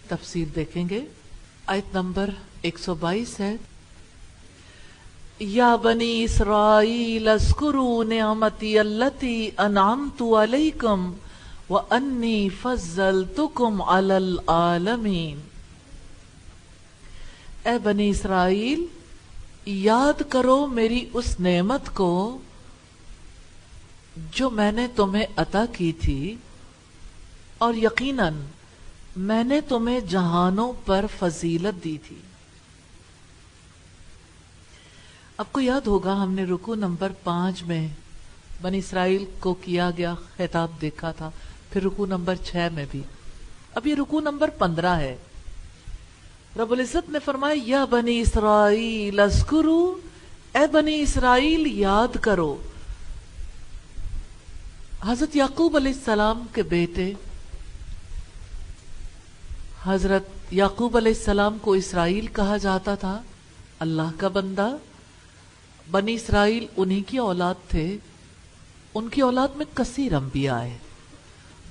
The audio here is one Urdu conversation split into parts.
تفسیر دیکھیں گے. آیت نمبر 122 ہے. یا بنی اسرائیل اذکروا نعمتی التی انعمت علیکم وانی فضلتکم علی العالمین. اے بنی اسرائیل، یاد کرو میری اس نعمت کو جو میں نے تمہیں عطا کی تھی، اور یقیناً میں نے تمہیں جہانوں پر فضیلت دی تھی. آپ کو یاد ہوگا ہم نے رکوع نمبر 5 میں بنی اسرائیل کو کیا گیا خطاب دیکھا تھا، پھر رکوع نمبر 6 میں بھی. اب یہ رکوع نمبر 15 ہے. رب العزت نے فرمایا یا بنی اسرائیل اذکروا، اے بنی اسرائیل یاد کرو. حضرت یعقوب علیہ السلام کے بیٹے حضرت یعقوب علیہ السلام کو اسرائیل کہا جاتا تھا، اللہ کا بندہ. بنی اسرائیل انہی کی اولاد تھے. ان کی اولاد میں کثیر انبیاء ہے.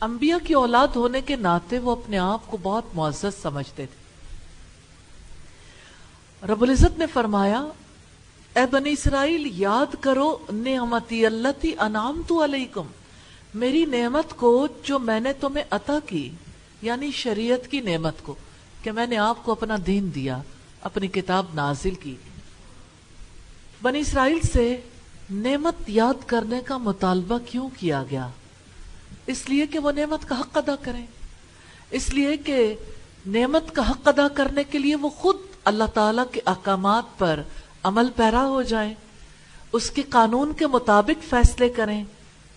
انبیاء کی اولاد ہونے کے ناطے وہ اپنے آپ کو بہت معزز سمجھتے تھے. رب العزت نے فرمایا اے بنی اسرائیل یاد کرو نعمتی التی انعمت علیکم، میری نعمت کو جو میں نے تمہیں عطا کی، یعنی شریعت کی نعمت کو، کہ میں نے آپ کو اپنا دین دیا، اپنی کتاب نازل کی. بنی اسرائیل سے نعمت یاد کرنے کا مطالبہ کیوں کیا گیا؟ اس لیے کہ وہ نعمت کا حق ادا کریں، اس لیے کہ نعمت کا حق ادا کرنے کے لیے وہ خود اللہ تعالیٰ کے احکامات پر عمل پیرا ہو جائیں، اس کے قانون کے مطابق فیصلے کریں،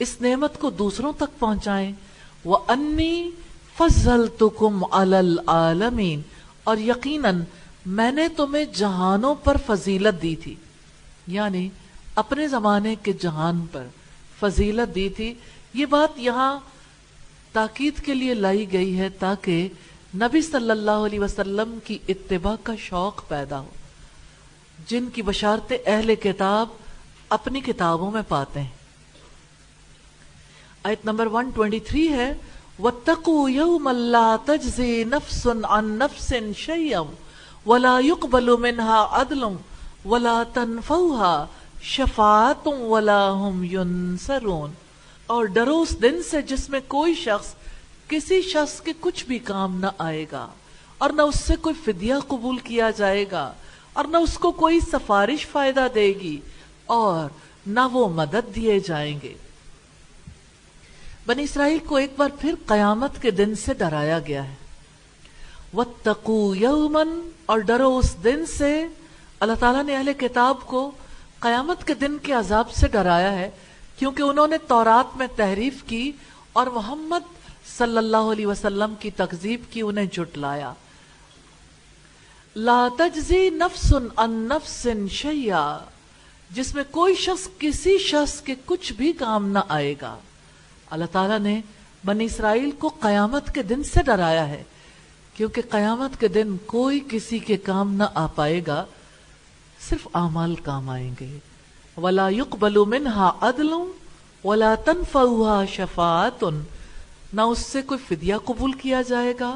اس نعمت کو دوسروں تک پہنچائیں. وَأَنِّي فَضَّلْتُكُمْ عَلَى الْعَالَمِينَ، اور یقیناً میں نے تمہیں جہانوں پر فضیلت دی تھی، یعنی اپنے زمانے کے جہان پر فضیلت دی تھی. یہ بات یہاں تاکید کے لیے لائی گئی ہے تاکہ نبی صلی اللہ علیہ وسلم کی اتباع کا شوق پیدا ہو، جن کی بشارتیں اہل کتاب اپنی کتابوں میں پاتے ہیں. آیت نمبر 123 ہے وَاتَّقُوا يَوْمًا لَا تَجْزِي نَفْسٌ عَن نَفْسٍ شَيْئًا وَلَا يُقْبَلُ مِنْهَا عَدْلٌ وَلَا تَنْفَعُهَا شَفَاعَةٌ وَلَا هُمْ يُنصَرُونَ. اور ڈرو اس دن سے جس میں کوئی شخص کسی شخص کے کچھ بھی کام نہ آئے گا، اور نہ اس سے کوئی فدیہ قبول کیا جائے گا، اور نہ اس کو کوئی سفارش فائدہ دے گی، اور نہ وہ مدد دیے جائیں گے. بنی اسرائیل کو ایک بار پھر قیامت کے دن سے ڈرایا گیا ہے. وَاتَّقُوا يَوْمًا، اور ڈرو اس دن سے. اللہ تعالیٰ نے اہل کتاب کو قیامت کے دن کے عذاب سے ڈرایا ہے کیونکہ انہوں نے تورات میں تحریف کی اور محمد صلی اللہ علیہ وسلم کی تکذیب کی، انہیں جھٹلایا. لا تجزی نفس عن نفس شیئا، جس میں کوئی شخص کسی شخص کے کچھ بھی کام نہ آئے گا. اللہ تعالیٰ نے بنی اسرائیل کو قیامت کے دن سے ڈرایا ہے کیونکہ قیامت کے دن کوئی کسی کے کام نہ آ پائے گا، صرف اعمال کام آئیں گے. وَلَا يُقْبَلُ مِنْهَا عَدْلٌ وَلَا تَنْفَعُهَا شَفَاعَةٌ، نہ اس سے کوئی فدیہ قبول کیا جائے گا،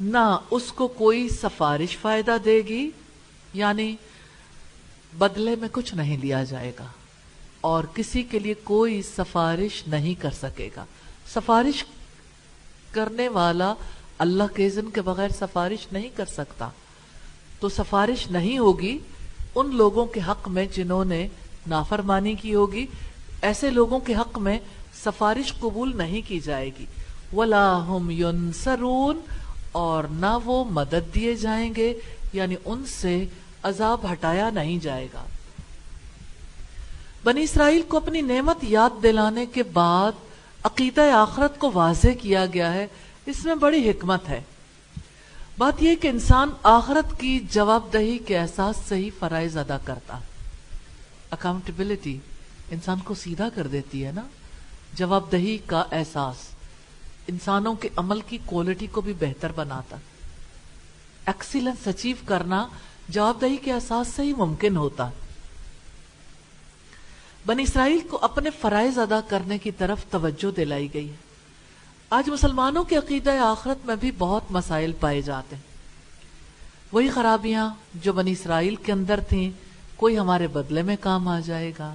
نہ اس کو کوئی سفارش فائدہ دے گی، یعنی بدلے میں کچھ نہیں لیا جائے گا، اور کسی کے لیے کوئی سفارش نہیں کر سکے گا. سفارش کرنے والا اللہ کے اذن کے بغیر سفارش نہیں کر سکتا، تو سفارش نہیں ہوگی ان لوگوں کے حق میں جنہوں نے نافرمانی کی ہوگی. ایسے لوگوں کے حق میں سفارش قبول نہیں کی جائے گی. وَلَا هُمْ يُنصَرُونَ، اور نہ وہ مدد دیے جائیں گے، یعنی ان سے عذاب ہٹایا نہیں جائے گا. بنی اسرائیل کو اپنی نعمت یاد دلانے کے بعد عقیدہ آخرت کو واضح کیا گیا ہے. اس میں بڑی حکمت ہے. بات یہ کہ انسان آخرت کی جواب دہی کے احساس سے ہی فرائض ادا کرتا. اکاؤنٹیبلٹی انسان کو سیدھا کر دیتی ہے نا. جواب دہی کا احساس انسانوں کے عمل کی کوالٹی کو بھی بہتر بناتا. ایکسیلنس اچیو کرنا جواب دہی کے احساس سے ہی ممکن ہوتا. بنی اسرائیل کو اپنے فرائض ادا کرنے کی طرف توجہ دلائی گئی ہے. آج مسلمانوں کے عقیدہ آخرت میں بھی بہت مسائل پائے جاتے ہیں. وہی خرابیاں جو بنی اسرائیل کے اندر تھیں، کوئی ہمارے بدلے میں کام آ جائے گا،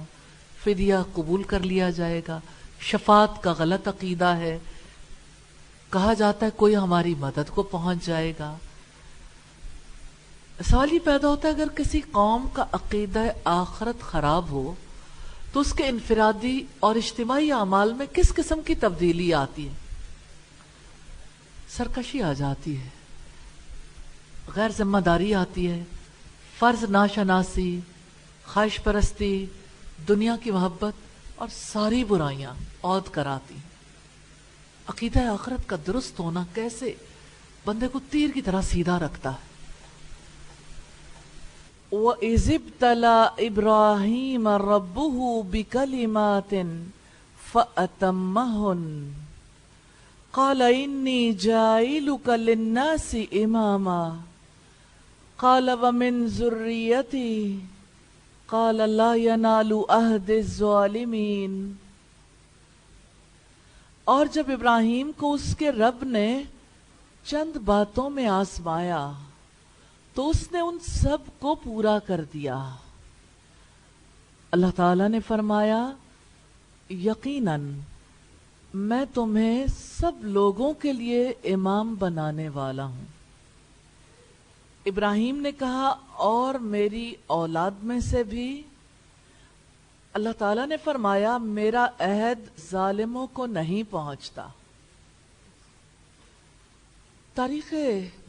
فدیہ قبول کر لیا جائے گا. شفاعت کا غلط عقیدہ ہے، کہا جاتا ہے کوئی ہماری مدد کو پہنچ جائے گا. سوال یہ پیدا ہوتا ہے اگر کسی قوم کا عقیدہ آخرت خراب ہو تو اس کے انفرادی اور اجتماعی اعمال میں کس قسم کی تبدیلی آتی ہے؟ سرکشی آ جاتی ہے، غیر ذمہ داری آتی ہے، فرض ناشناسی، خواہش پرستی، دنیا کی محبت اور ساری برائیاں عود کراتی ہیں. عقیدہ آخرت کا درست ہونا کیسے بندے کو تیر کی طرح سیدھا رکھتا ہے. وَإِذِ ابْتَلَى إِبْرَاهِيمَ رَبُّهُ بِكَلِمَاتٍ فَأَتَمَّهُنَّ قَالَ إِنِّي جَاعِلُكَ لِلنَّاسِ إِمَامًا قَالَ وَمِنْ ذُرِّيَّتِي قَالَ لَا يَنَالُ عَهْدِ الظَّالِمِينَ. اور جب ابراہیم کو اس کے رب نے چند باتوں میں آزمایا تو اس نے ان سب کو پورا کر دیا. اللہ تعالیٰ نے فرمایا یقیناً میں تمہیں سب لوگوں کے لیے امام بنانے والا ہوں. ابراہیم نے کہا اور میری اولاد میں سے بھی. اللہ تعالیٰ نے فرمایا میرا عہد ظالموں کو نہیں پہنچتا. تاریخ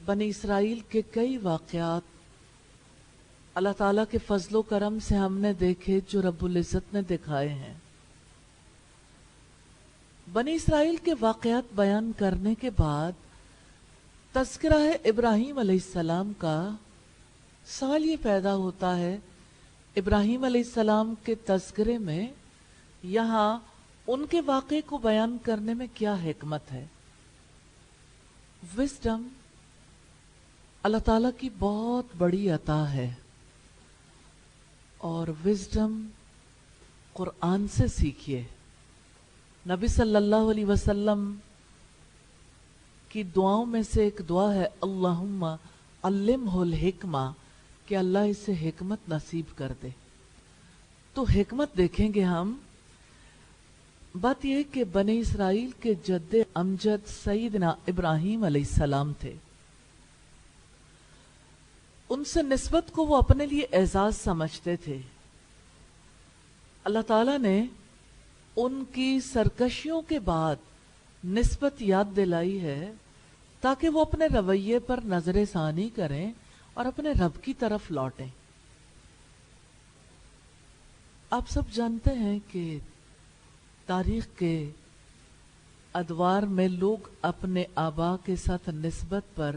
بنی اسرائیل کے کئی واقعات اللہ تعالیٰ کے فضل و کرم سے ہم نے دیکھے جو رب العزت نے دکھائے ہیں. بنی اسرائیل کے واقعات بیان کرنے کے بعد تذکرہ ہے ابراہیم علیہ السلام کا. سوال یہ پیدا ہوتا ہے ابراہیم علیہ السلام کے تذکرے میں یہاں ان کے واقعے کو بیان کرنے میں کیا حکمت ہے؟ وزڈم اللہ تعالیٰ کی بہت بڑی عطا ہے اور وزڈم قرآن سے سیکھیے. نبی صلی اللہ علیہ وسلم کی دعاؤں میں سے ایک دعا ہے اللہم علمہ الحکمہ، کہ اللہ اسے حکمت نصیب کر دے. تو حکمت دیکھیں گے ہم. بات یہ کہ بنی اسرائیل کے جد امجد سیدنا ابراہیم علیہ السلام تھے. ان سے نسبت کو وہ اپنے لیے اعزاز سمجھتے تھے. اللہ تعالیٰ نے ان کی سرکشیوں کے بعد نسبت یاد دلائی ہے تاکہ وہ اپنے رویے پر نظر ثانی کریں اور اپنے رب کی طرف لوٹیں. آپ سب جانتے ہیں کہ تاریخ کے ادوار میں لوگ اپنے آبا کے ساتھ نسبت پر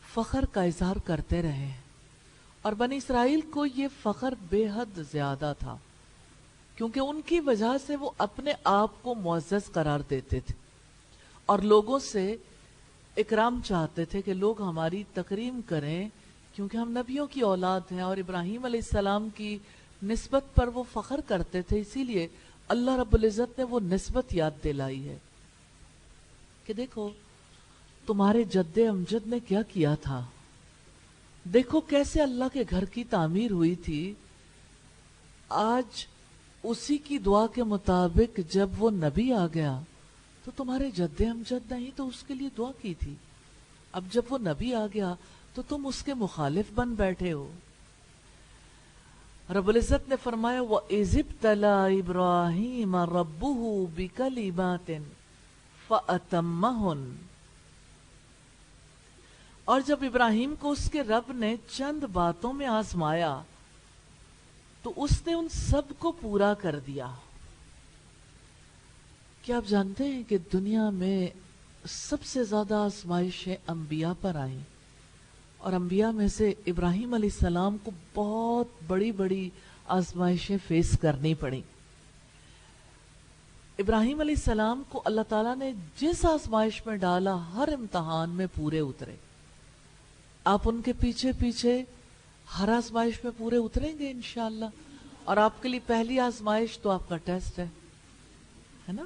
فخر کا اظہار کرتے رہے اور بنی اسرائیل کو یہ فخر بے حد زیادہ تھا کیونکہ ان کی وجہ سے وہ اپنے آپ کو معزز قرار دیتے تھے اور لوگوں سے اکرام چاہتے تھے کہ لوگ ہماری تکریم کریں کیونکہ ہم نبیوں کی اولاد ہیں. اور ابراہیم علیہ السلام کی نسبت پر وہ فخر کرتے تھے. اسی لیے اللہ رب العزت نے وہ نسبت یاد دلائی ہے کہ دیکھو تمہارے جد امجد نے کیا کیا تھا، دیکھو کیسے اللہ کے گھر کی تعمیر ہوئی تھی. آج اسی کی دعا کے مطابق جب وہ نبی آ گیا تو تمہارے جد امجد نے ہی تو اس کے لیے دعا کی تھی. اب جب وہ نبی آ گیا تو تم اس کے مخالف بن بیٹھے ہو. رب العزت نے فرمایا وَإِذِ ابْتَلَى إِبْرَاهِيمَ رَبُّهُ بِكَلِمَاتٍ فَأَتَمَّهُنَّ. اور جب ابراہیم کو اس کے رب نے چند باتوں میں آزمایا تو اس نے ان سب کو پورا کر دیا. کیا آپ جانتے ہیں کہ دنیا میں سب سے زیادہ آزمائشیں انبیاء پر آئیں اور انبیاء میں سے ابراہیم علیہ السلام کو بہت بڑی بڑی آزمائشیں فیس کرنی پڑیں. ابراہیم علیہ السلام کو اللہ تعالیٰ نے جس آزمائش میں ڈالا ہر امتحان میں پورے اترے. آپ ان کے پیچھے پیچھے ہر آزمائش میں پورے اتریں گے انشاءاللہ. اور آپ کے لیے پہلی آزمائش تو آپ کا ٹیسٹ ہے نا.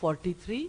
43।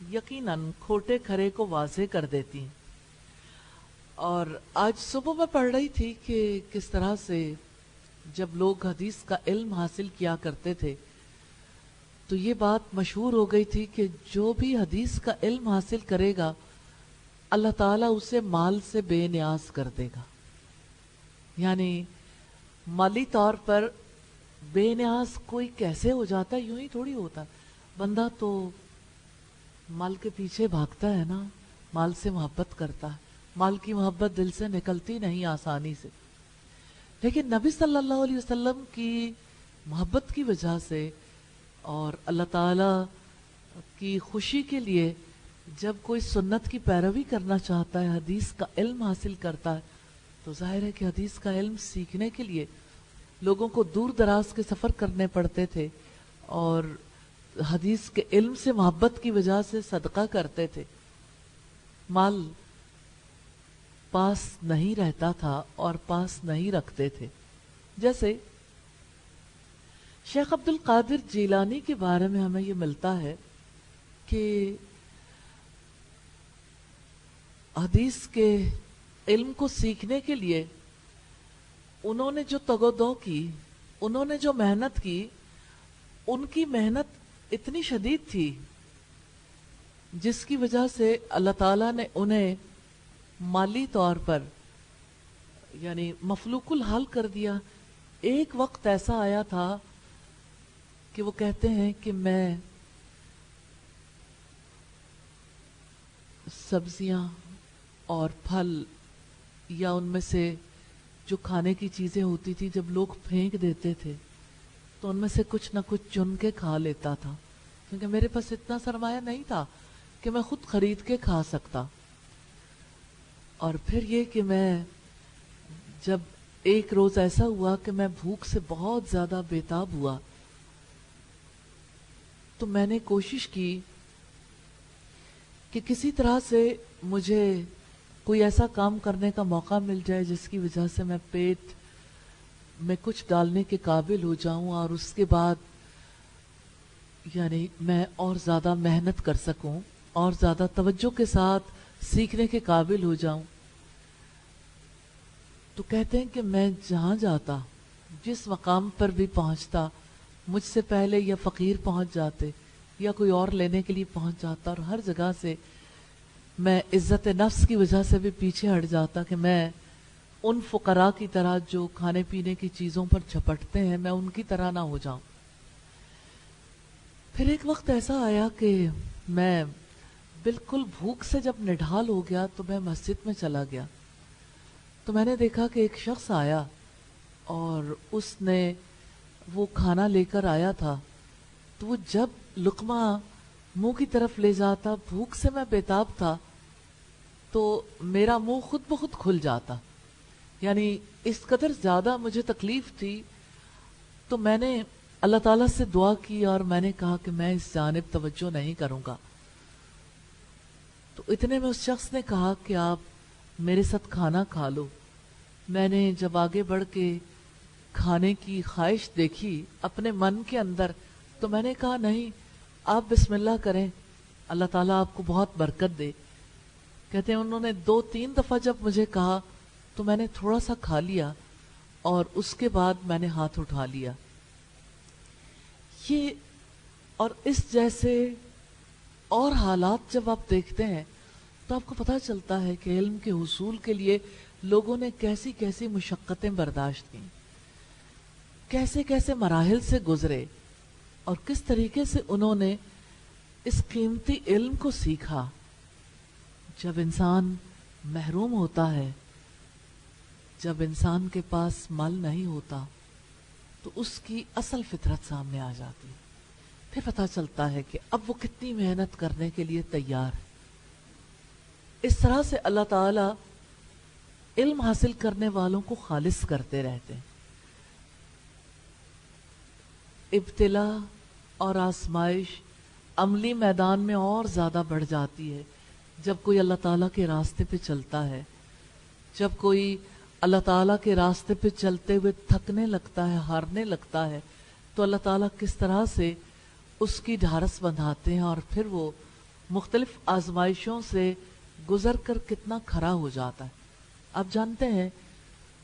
یقیناً کھوٹے کھرے کو واضح کر دیتی ہیں. اور آج صبح میں پڑھ رہی تھی کہ کس طرح سے جب لوگ حدیث کا علم حاصل کیا کرتے تھے تو یہ بات مشہور ہو گئی تھی کہ جو بھی حدیث کا علم حاصل کرے گا اللہ تعالیٰ اسے مال سے بے نیاز کر دے گا. یعنی مالی طور پر بے نیاز کوئی کیسے ہو جاتا ہے؟ یوں ہی تھوڑی ہوتا. بندہ تو مال کے پیچھے بھاگتا ہے نا، مال سے محبت کرتا ہے، مال کی محبت دل سے نکلتی نہیں آسانی سے. لیکن نبی صلی اللہ علیہ وسلم کی محبت کی وجہ سے اور اللہ تعالیٰ کی خوشی کے لیے جب کوئی سنت کی پیروی کرنا چاہتا ہے، حدیث کا علم حاصل کرتا ہے، تو ظاہر ہے کہ حدیث کا علم سیکھنے کے لیے لوگوں کو دور دراز کے سفر کرنے پڑتے تھے اور حدیث کے علم سے محبت کی وجہ سے صدقہ کرتے تھے. مال پاس نہیں رہتا تھا اور پاس نہیں رکھتے تھے. جیسے شیخ عبد القادر جیلانی کے بارے میں ہمیں یہ ملتا ہے کہ حدیث کے علم کو سیکھنے کے لیے انہوں نے جو تگ و دو کی، انہوں نے جو محنت کی، ان کی محنت اتنی شدید تھی جس کی وجہ سے اللہ تعالیٰ نے انہیں مالی طور پر یعنی مفلوق الحال کر دیا. ایک وقت ایسا آیا تھا کہ وہ کہتے ہیں کہ میں سبزیاں اور پھل یا ان میں سے جو کھانے کی چیزیں ہوتی تھی جب لوگ پھینک دیتے تھے تو ان میں سے کچھ نہ کچھ چن کے کھا لیتا تھا، کیونکہ میرے پاس اتنا سرمایہ نہیں تھا کہ میں خود خرید کے کھا سکتا. اور پھر یہ کہ میں جب ایک روز ایسا ہوا کہ میں بھوک سے بہت زیادہ بیتاب ہوا تو میں نے کوشش کی کہ کسی طرح سے مجھے کوئی ایسا کام کرنے کا موقع مل جائے جس کی وجہ سے میں پیٹ میں کچھ ڈالنے کے قابل ہو جاؤں اور اس کے بعد یعنی میں اور زیادہ محنت کر سکوں اور زیادہ توجہ کے ساتھ سیکھنے کے قابل ہو جاؤں. تو کہتے ہیں کہ میں جہاں جاتا، جس مقام پر بھی پہنچتا، مجھ سے پہلے یا فقیر پہنچ جاتے یا کوئی اور لینے کے لیے پہنچ جاتا، اور ہر جگہ سے میں عزت نفس کی وجہ سے بھی پیچھے ہٹ جاتا کہ میں ان فقراء کی طرح جو کھانے پینے کی چیزوں پر جھپٹتے ہیں میں ان کی طرح نہ ہو جاؤں. پھر ایک وقت ایسا آیا کہ میں بالکل بھوک سے جب نڈھال ہو گیا تو میں مسجد میں چلا گیا تو میں نے دیکھا کہ ایک شخص آیا اور اس نے وہ کھانا لے کر آیا تھا. تو وہ جب لقمہ منہ کی طرف لے جاتا، بھوک سے میں بیتاب تھا تو میرا منہ خود بخود کھل جاتا، یعنی اس قدر زیادہ مجھے تکلیف تھی. تو میں نے اللہ تعالیٰ سے دعا کی اور میں نے کہا کہ میں اس جانب توجہ نہیں کروں گا. تو اتنے میں اس شخص نے کہا کہ آپ میرے ساتھ کھانا کھا لو. میں نے جب آگے بڑھ کے کھانے کی خواہش دیکھی اپنے من کے اندر تو میں نے کہا نہیں، آپ بسم اللہ کریں، اللہ تعالیٰ آپ کو بہت برکت دے. کہتے ہیں انہوں نے 2-3 دفعہ جب مجھے کہا تو میں نے تھوڑا سا کھا لیا اور اس کے بعد میں نے ہاتھ اٹھا لیا. یہ اور اس جیسے اور حالات جب آپ دیکھتے ہیں تو آپ کو پتہ چلتا ہے کہ علم کے حصول کے لیے لوگوں نے کیسی کیسی مشقتیں برداشت کی، کیسے کیسے مراحل سے گزرے اور کس طریقے سے انہوں نے اس قیمتی علم کو سیکھا. جب انسان محروم ہوتا ہے، جب انسان کے پاس مال نہیں ہوتا تو اس کی اصل فطرت سامنے آ جاتی، پھر پتہ چلتا ہے کہ اب وہ کتنی محنت کرنے کے لیے تیار ہے. اس طرح سے اللہ تعالی علم حاصل کرنے والوں کو خالص کرتے رہتے ہیں. ابتلا اور آزمائش عملی میدان میں اور زیادہ بڑھ جاتی ہے جب کوئی اللہ تعالیٰ کے راستے پہ چلتا ہے. جب کوئی اللہ تعالیٰ کے راستے پہ چلتے ہوئے تھکنے لگتا ہے، ہارنے لگتا ہے، تو اللہ تعالیٰ کس طرح سے اس کی ڈھارس بندھاتے ہیں اور پھر وہ مختلف آزمائشوں سے گزر کر کتنا کھرا ہو جاتا ہے. آپ جانتے ہیں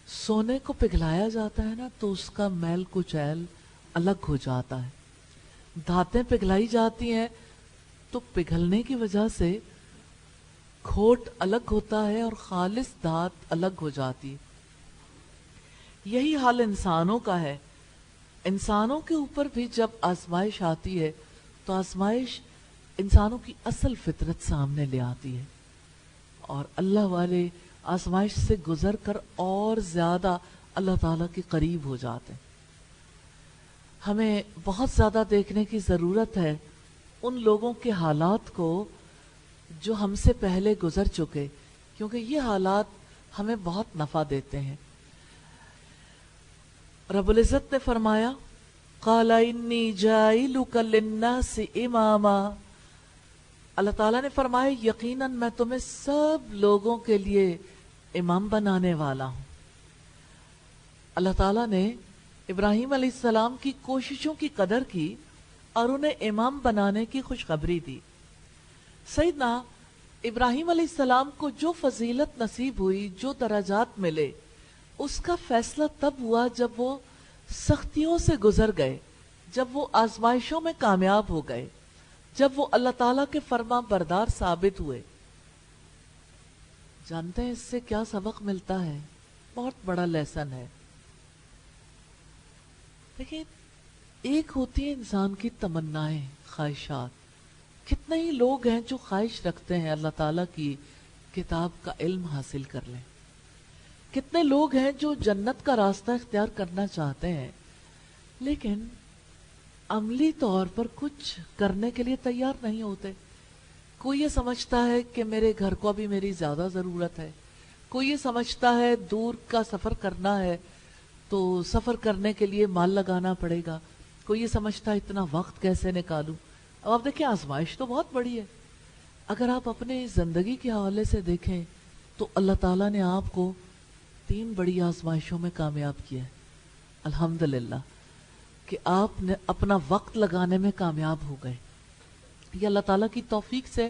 سونے کو پگھلایا جاتا ہے نا تو اس کا میل کچیل الگ ہو جاتا ہے. دھاتیں پگھلائی جاتی ہیں تو پگھلنے کی وجہ سے کھوٹ الگ ہوتا ہے اور خالص دھات الگ ہو جاتی ہے. یہی حال انسانوں کا ہے. انسانوں کے اوپر بھی جب آزمائش آتی ہے تو آزمائش انسانوں کی اصل فطرت سامنے لے آتی ہے اور اللہ والے آزمائش سے گزر کر اور زیادہ اللہ تعالیٰ کے قریب ہو جاتے ہیں. ہمیں بہت زیادہ دیکھنے کی ضرورت ہے ان لوگوں کے حالات کو جو ہم سے پہلے گزر چکے، کیونکہ یہ حالات ہمیں بہت نفع دیتے ہیں. رب العزت نے فرمایا قَالَ إِنِّي جَاعِلُكَ لِلنَّاسِ إِمَامًا، اللہ تعالیٰ نے فرمایا یقیناً میں تمہیں سب لوگوں کے لیے امام بنانے والا ہوں. اللہ تعالیٰ نے ابراہیم علیہ السلام کی کوششوں کی قدر کی اور انہیں امام بنانے کی خوشخبری دی. سیدنا ابراہیم علیہ السلام کو جو فضیلت نصیب ہوئی، جو درجات ملے، اس کا فیصلہ تب ہوا جب وہ سختیوں سے گزر گئے، جب وہ آزمائشوں میں کامیاب ہو گئے، جب وہ اللہ تعالیٰ کے فرما بردار ثابت ہوئے. جانتے ہیں اس سے کیا سبق ملتا ہے؟ بہت بڑا لیسن ہے. دیکھیں، ایک ہوتی ہے انسان کی تمنائیں، خواہشات. کتنے ہی لوگ ہیں جو خواہش رکھتے ہیں اللہ تعالیٰ کی کتاب کا علم حاصل کر لیں. کتنے لوگ ہیں جو جنت کا راستہ اختیار کرنا چاہتے ہیں لیکن عملی طور پر کچھ کرنے کے لیے تیار نہیں ہوتے. کوئی یہ سمجھتا ہے کہ میرے گھر کو ابھی میری زیادہ ضرورت ہے، کوئی یہ سمجھتا ہے دور کا سفر کرنا ہے تو سفر کرنے کے لیے مال لگانا پڑے گا، کوئی یہ سمجھتا ہے اتنا وقت کیسے نکالوں. اب آپ دیکھیں آزمائش تو بہت بڑی ہے. اگر آپ اپنے زندگی کے حوالے سے دیکھیں تو اللہ تعالیٰ نے آپ کو 3 بڑی آزمائشوں میں کامیاب کیا ہے. الحمدللہ کہ آپ نے اپنا وقت لگانے میں کامیاب ہو گئے. یہ اللہ تعالیٰ کی توفیق سے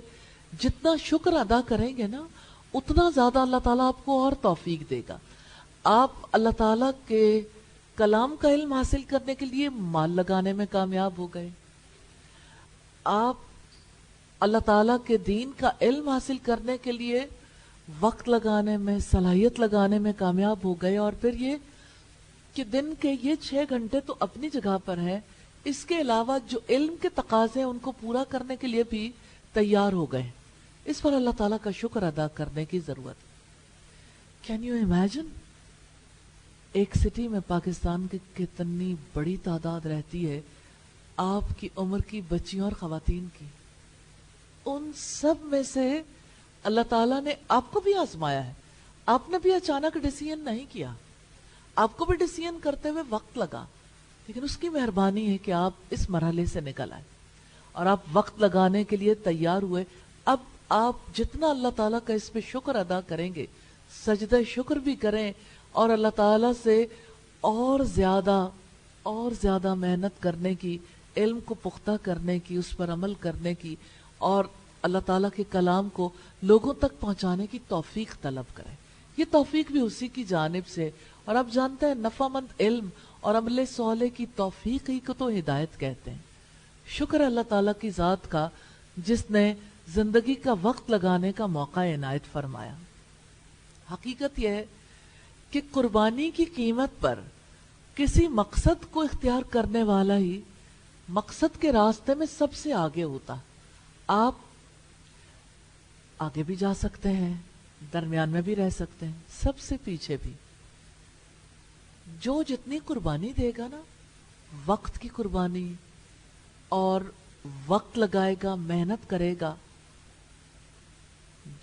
جتنا شکر ادا کریں گے نا اتنا زیادہ اللہ تعالیٰ آپ کو اور توفیق دے گا. آپ اللہ تعالیٰ کے کلام کا علم حاصل کرنے کے لیے مال لگانے میں کامیاب ہو گئے. آپ اللہ تعالیٰ کے دین کا علم حاصل کرنے کے لیے وقت لگانے میں، صلاحیت لگانے میں کامیاب ہو گئے. اور پھر یہ کہ دن کے یہ 6 گھنٹے تو اپنی جگہ پر ہیں، اس کے علاوہ جو علم کے تقاضے ہیں ان کو پورا کرنے کے لیے بھی تیار ہو گئے. اس پر اللہ تعالیٰ کا شکر ادا کرنے کی ضرورت. کین یو امیجن ایک سٹی میں پاکستان کی کتنی بڑی تعداد رہتی ہے، آپ کی عمر کی بچیوں اور خواتین کی. ان سب میں سے اللہ تعالیٰ نے آپ کو بھی آزمایا ہے. آپ نے بھی اچانک ڈیسیژن نہیں کیا، آپ کو بھی ڈیسیژن کرتے ہوئے وقت لگا، لیکن اس کی مہربانی ہے کہ آپ اس مرحلے سے نکل آئے اور آپ وقت لگانے کے لیے تیار ہوئے. اب آپ جتنا اللہ تعالیٰ کا اس پہ شکر ادا کریں گے، سجدہ شکر بھی کریں اور اللہ تعالیٰ سے اور زیادہ محنت کرنے کی، علم کو پختہ کرنے کی، اس پر عمل کرنے کی اور اللہ تعالیٰ کے کلام کو لوگوں تک پہنچانے کی توفیق طلب کریں. یہ توفیق بھی اسی کی جانب سے. اور آپ جانتے ہیں نفع مند علم اور عمل صالح کی توفیق ہی کو تو ہدایت کہتے ہیں. شکر اللہ تعالیٰ کی ذات کا جس نے زندگی کا وقت لگانے کا موقع عنایت فرمایا. حقیقت یہ ہے کہ قربانی کی قیمت پر کسی مقصد کو اختیار کرنے والا ہی مقصد کے راستے میں سب سے آگے ہوتا. آپ آگے بھی جا سکتے ہیں، درمیان میں بھی رہ سکتے ہیں، سب سے پیچھے بھی. جو جتنی قربانی دے گا نا، وقت کی قربانی اور وقت لگائے گا، محنت کرے گا،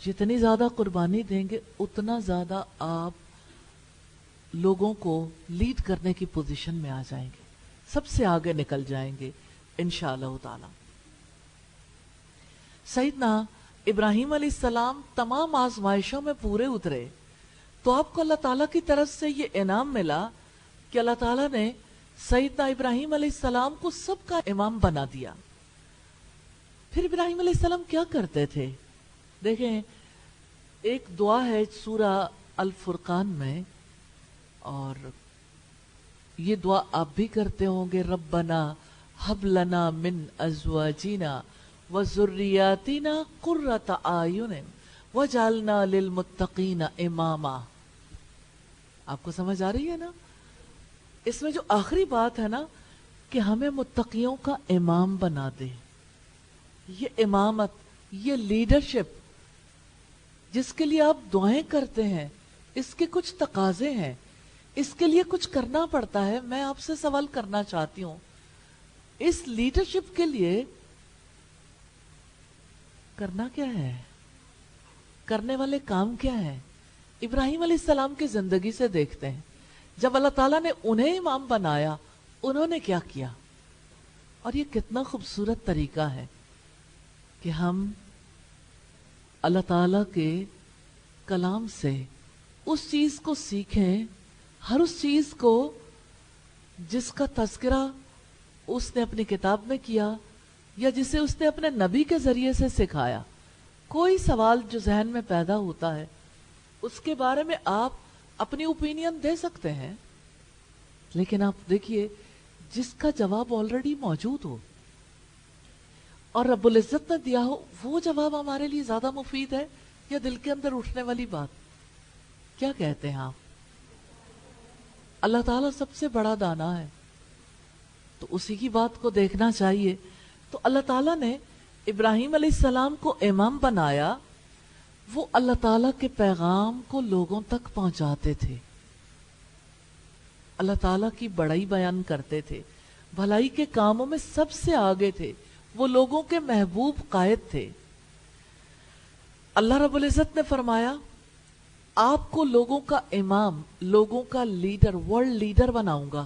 جتنی زیادہ قربانی دیں گے اتنا زیادہ آپ لوگوں کو لیڈ کرنے کی پوزیشن میں آ جائیں گے، سب سے آگے نکل جائیں گے انشاءاللہ تعالی. سیدنا ابراہیم علیہ السلام تمام آزمائشوں میں پورے اترے تو آپ کو اللہ تعالیٰ کی طرف سے یہ انعام ملا کہ اللہ تعالیٰ نے سیدنا ابراہیم علیہ السلام کو سب کا امام بنا دیا. پھر ابراہیم علیہ السلام کیا کرتے تھے؟ دیکھیں ایک دعا ہے سورہ الفرقان میں، اور یہ دعا آپ بھی کرتے ہوں گے، ربنا ہب لنا من ازواجنا وذریاتنا قرۃ اعین وجعلنا للمتقین اماما۔ آپ کو سمجھ آ رہی ہے نا؟ اس میں جو آخری بات ہے نا کہ ہمیں متقیوں کا امام بنا دے، یہ امامت، یہ لیڈرشپ جس کے لیے آپ دعائیں کرتے ہیں، اس کے کچھ تقاضے ہیں، اس کے لیے کچھ کرنا پڑتا ہے۔ میں آپ سے سوال کرنا چاہتی ہوں، اس لیڈرشپ کے لیے کرنا کیا ہے؟ کرنے والے کام کیا ہے؟ ابراہیم علیہ السلام کی زندگی سے دیکھتے ہیں، جب اللہ تعالیٰ نے انہیں امام بنایا انہوں نے کیا کیا؟ اور یہ کتنا خوبصورت طریقہ ہے کہ ہم اللہ تعالیٰ کے کلام سے اس چیز کو سیکھیں، ہر اس چیز کو جس کا تذکرہ اس نے اپنی کتاب میں کیا یا جسے اس نے اپنے نبی کے ذریعے سے سکھایا۔ کوئی سوال جو ذہن میں پیدا ہوتا ہے اس کے بارے میں آپ اپنی اوپینین دے سکتے ہیں، لیکن آپ دیکھیے جس کا جواب آلریڈی موجود ہو اور رب العزت نے دیا ہو، وہ جواب ہمارے لیے زیادہ مفید ہے یا دل کے اندر اٹھنے والی بات؟ کیا کہتے ہیں آپ؟ اللہ تعالیٰ سب سے بڑا دانا ہے، تو اسی کی بات کو دیکھنا چاہیے۔ تو اللہ تعالیٰ نے ابراہیم علیہ السلام کو امام بنایا، وہ اللہ تعالیٰ کے پیغام کو لوگوں تک پہنچاتے تھے، اللہ تعالیٰ کی بڑائی بیان کرتے تھے، بھلائی کے کاموں میں سب سے آگے تھے، وہ لوگوں کے محبوب قائد تھے۔ اللہ رب العزت نے فرمایا آپ کو لوگوں کا امام، لوگوں کا لیڈر، ورلڈ لیڈر بناؤں گا،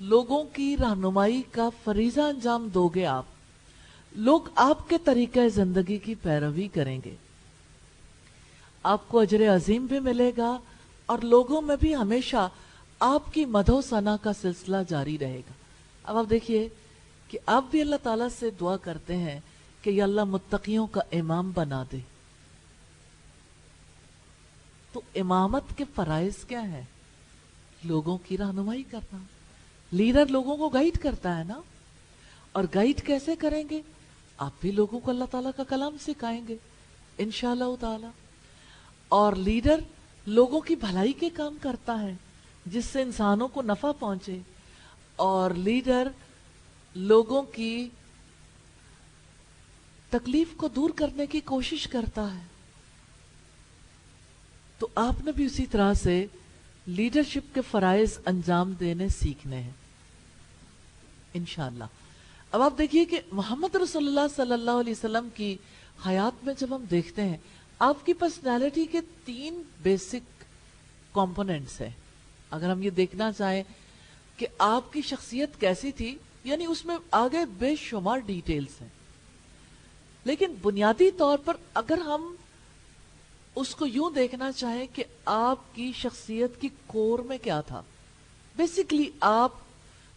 لوگوں کی رہنمائی کا فریضہ انجام دو گے آپ، لوگ آپ کے طریقہ زندگی کی پیروی کریں گے، آپ کو اجر عظیم بھی ملے گا اور لوگوں میں بھی ہمیشہ آپ کی مدح و ثنا کا سلسلہ جاری رہے گا۔ اب آپ دیکھیے کہ آپ بھی اللہ تعالیٰ سے دعا کرتے ہیں کہ یا اللہ متقیوں کا امام بنا دے۔ تو امامت کے فرائض کیا ہیں؟ لوگوں کی رہنمائی کرنا۔ لیڈر لوگوں کو گائیڈ کرتا ہے نا، اور گائیڈ کیسے کریں گے؟ آپ بھی لوگوں کو اللہ تعالیٰ کا کلام سکھائیں گے انشاءاللہ تعالی۔ اور لیڈر لوگوں کی بھلائی کے کام کرتا ہے جس سے انسانوں کو نفع پہنچے، اور لیڈر لوگوں کی تکلیف کو دور کرنے کی کوشش کرتا ہے۔ تو آپ نے بھی اسی طرح سے لیڈرشپ کے فرائض انجام دینے سیکھنے ہیں انشاءاللہ۔ اب آپ دیکھیے کہ محمد رسول اللہ صلی اللہ علیہ وسلم کی حیات میں جب ہم دیکھتے ہیں، آپ کی پرسنالٹی کے 3 بیسک کمپوننٹس ہیں۔ اگر ہم یہ دیکھنا چاہیں کہ آپ کی شخصیت کیسی تھی، یعنی اس میں آگے بے شمار ڈیٹیلز ہیں، لیکن بنیادی طور پر اگر ہم اس کو یوں دیکھنا چاہیں کہ آپ کی شخصیت کی کور میں کیا تھا، بیسیکلی آپ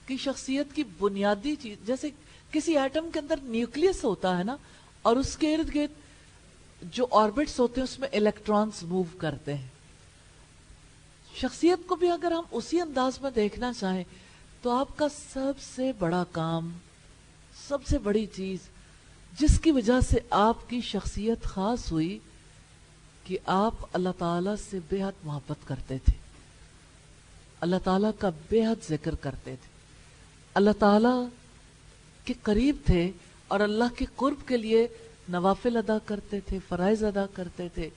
کی شخصیت کی بنیادی چیز، جیسے کسی ایٹم کے اندر نیوکلیس ہوتا ہے نا، اور اس کے ارد گرد جو آربٹس ہوتے ہیں اس میں الیکٹرانز موو کرتے ہیں۔ شخصیت کو بھی اگر ہم اسی انداز میں دیکھنا چاہیں تو آپ کا سب سے بڑا کام، سب سے بڑی چیز جس کی وجہ سے آپ کی شخصیت خاص ہوئی کہ آپ اللہ تعالیٰ سے بے حد محبت کرتے تھے، اللہ تعالیٰ کا بے حد ذکر کرتے تھے، اللہ تعالیٰ کے قریب تھے اور اللہ کے قرب کے لیے نوافل ادا کرتے تھے، فرائض ادا کرتے تھے،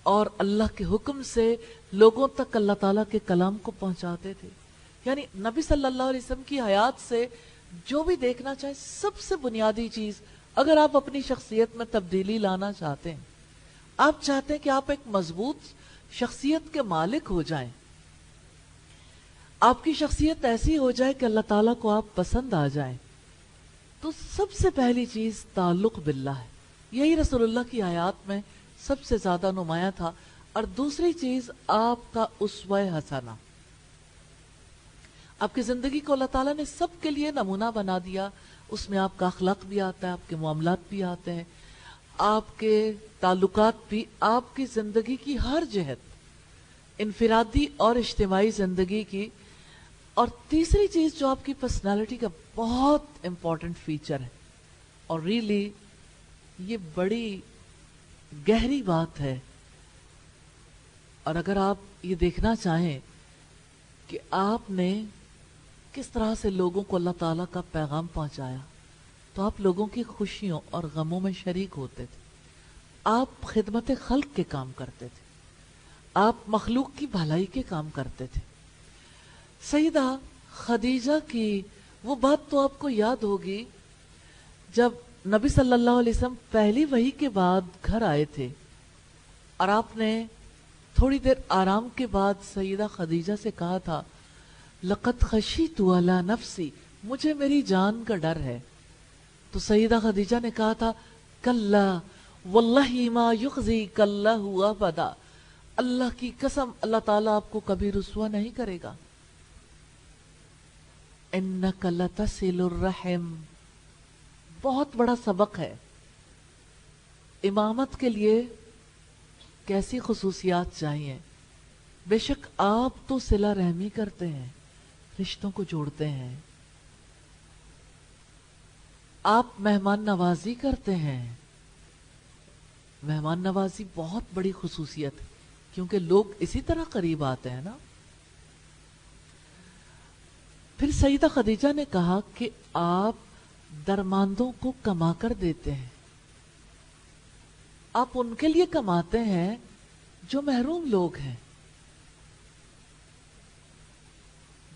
اور اللہ کے حکم سے لوگوں تک اللہ تعالیٰ کے کلام کو پہنچاتے تھے۔ یعنی نبی صلی اللہ علیہ وسلم کی حیات سے جو بھی دیکھنا چاہے، سب سے بنیادی چیز، اگر آپ اپنی شخصیت میں تبدیلی لانا چاہتے ہیں، آپ چاہتے ہیں کہ آپ ایک مضبوط شخصیت کے مالک ہو جائیں، آپ کی شخصیت ایسی ہو جائے کہ اللہ تعالیٰ کو آپ پسند آ جائیں، تو سب سے پہلی چیز تعلق باللہ ہے۔ یہی رسول اللہ کی حیات میں سب سے زیادہ نمایاں تھا۔ اور دوسری چیز آپ کا اسوہ حسنہ، آپ کی زندگی کو اللہ تعالیٰ نے سب کے لیے نمونہ بنا دیا، اس میں آپ کا اخلاق بھی آتا ہے، آپ کے معاملات بھی آتے ہیں، آپ کے تعلقات بھی، آپ کی زندگی کی ہر جہت، انفرادی اور اجتماعی زندگی کی. اور تیسری چیز جو آپ کی پرسنالٹی کا بہت امپورٹنٹ فیچر ہے، اور ریلی یہ بڑی گہری بات ہے، اور اگر آپ یہ دیکھنا چاہیں کہ آپ نے کس طرح سے لوگوں کو اللہ تعالیٰ کا پیغام پہنچایا، تو آپ لوگوں کی خوشیوں اور غموں میں شریک ہوتے تھے، آپ خدمت خلق کے کام کرتے تھے، آپ مخلوق کی بھلائی کے کام کرتے تھے. سیدہ خدیجہ کی وہ بات تو آپ کو یاد ہوگی جب نبی صلی اللہ علیہ وسلم پہلی وحی کے بعد گھر آئے تھے، اور آپ نے تھوڑی دیر آرام کے بعد سیدہ خدیجہ سے کہا تھا لقد خشیت علی نفسی، مجھے میری جان کا ڈر ہے. تو سیدہ خدیجہ نے کہا تھا کلا واللہ ما یخزیک اللہ ابدا، اللہ کی قسم اللہ تعالیٰ آپ کو کبھی رسوا نہیں کرے گا. انک لتصل الرحم، بہت بڑا سبق ہے. امامت کے لیے کیسی خصوصیات چاہیے؟ بے شک آپ تو صلہ رحمی کرتے ہیں، رشتوں کو جوڑتے ہیں، آپ مہمان نوازی کرتے ہیں. مہمان نوازی بہت بڑی خصوصیت ہے، کیونکہ لوگ اسی طرح قریب آتے ہیں نا. پھر سیدہ خدیجہ نے کہا کہ آپ درماندوں کو کما کر دیتے ہیں، آپ ان کے لیے کماتے ہیں جو محروم لوگ ہیں.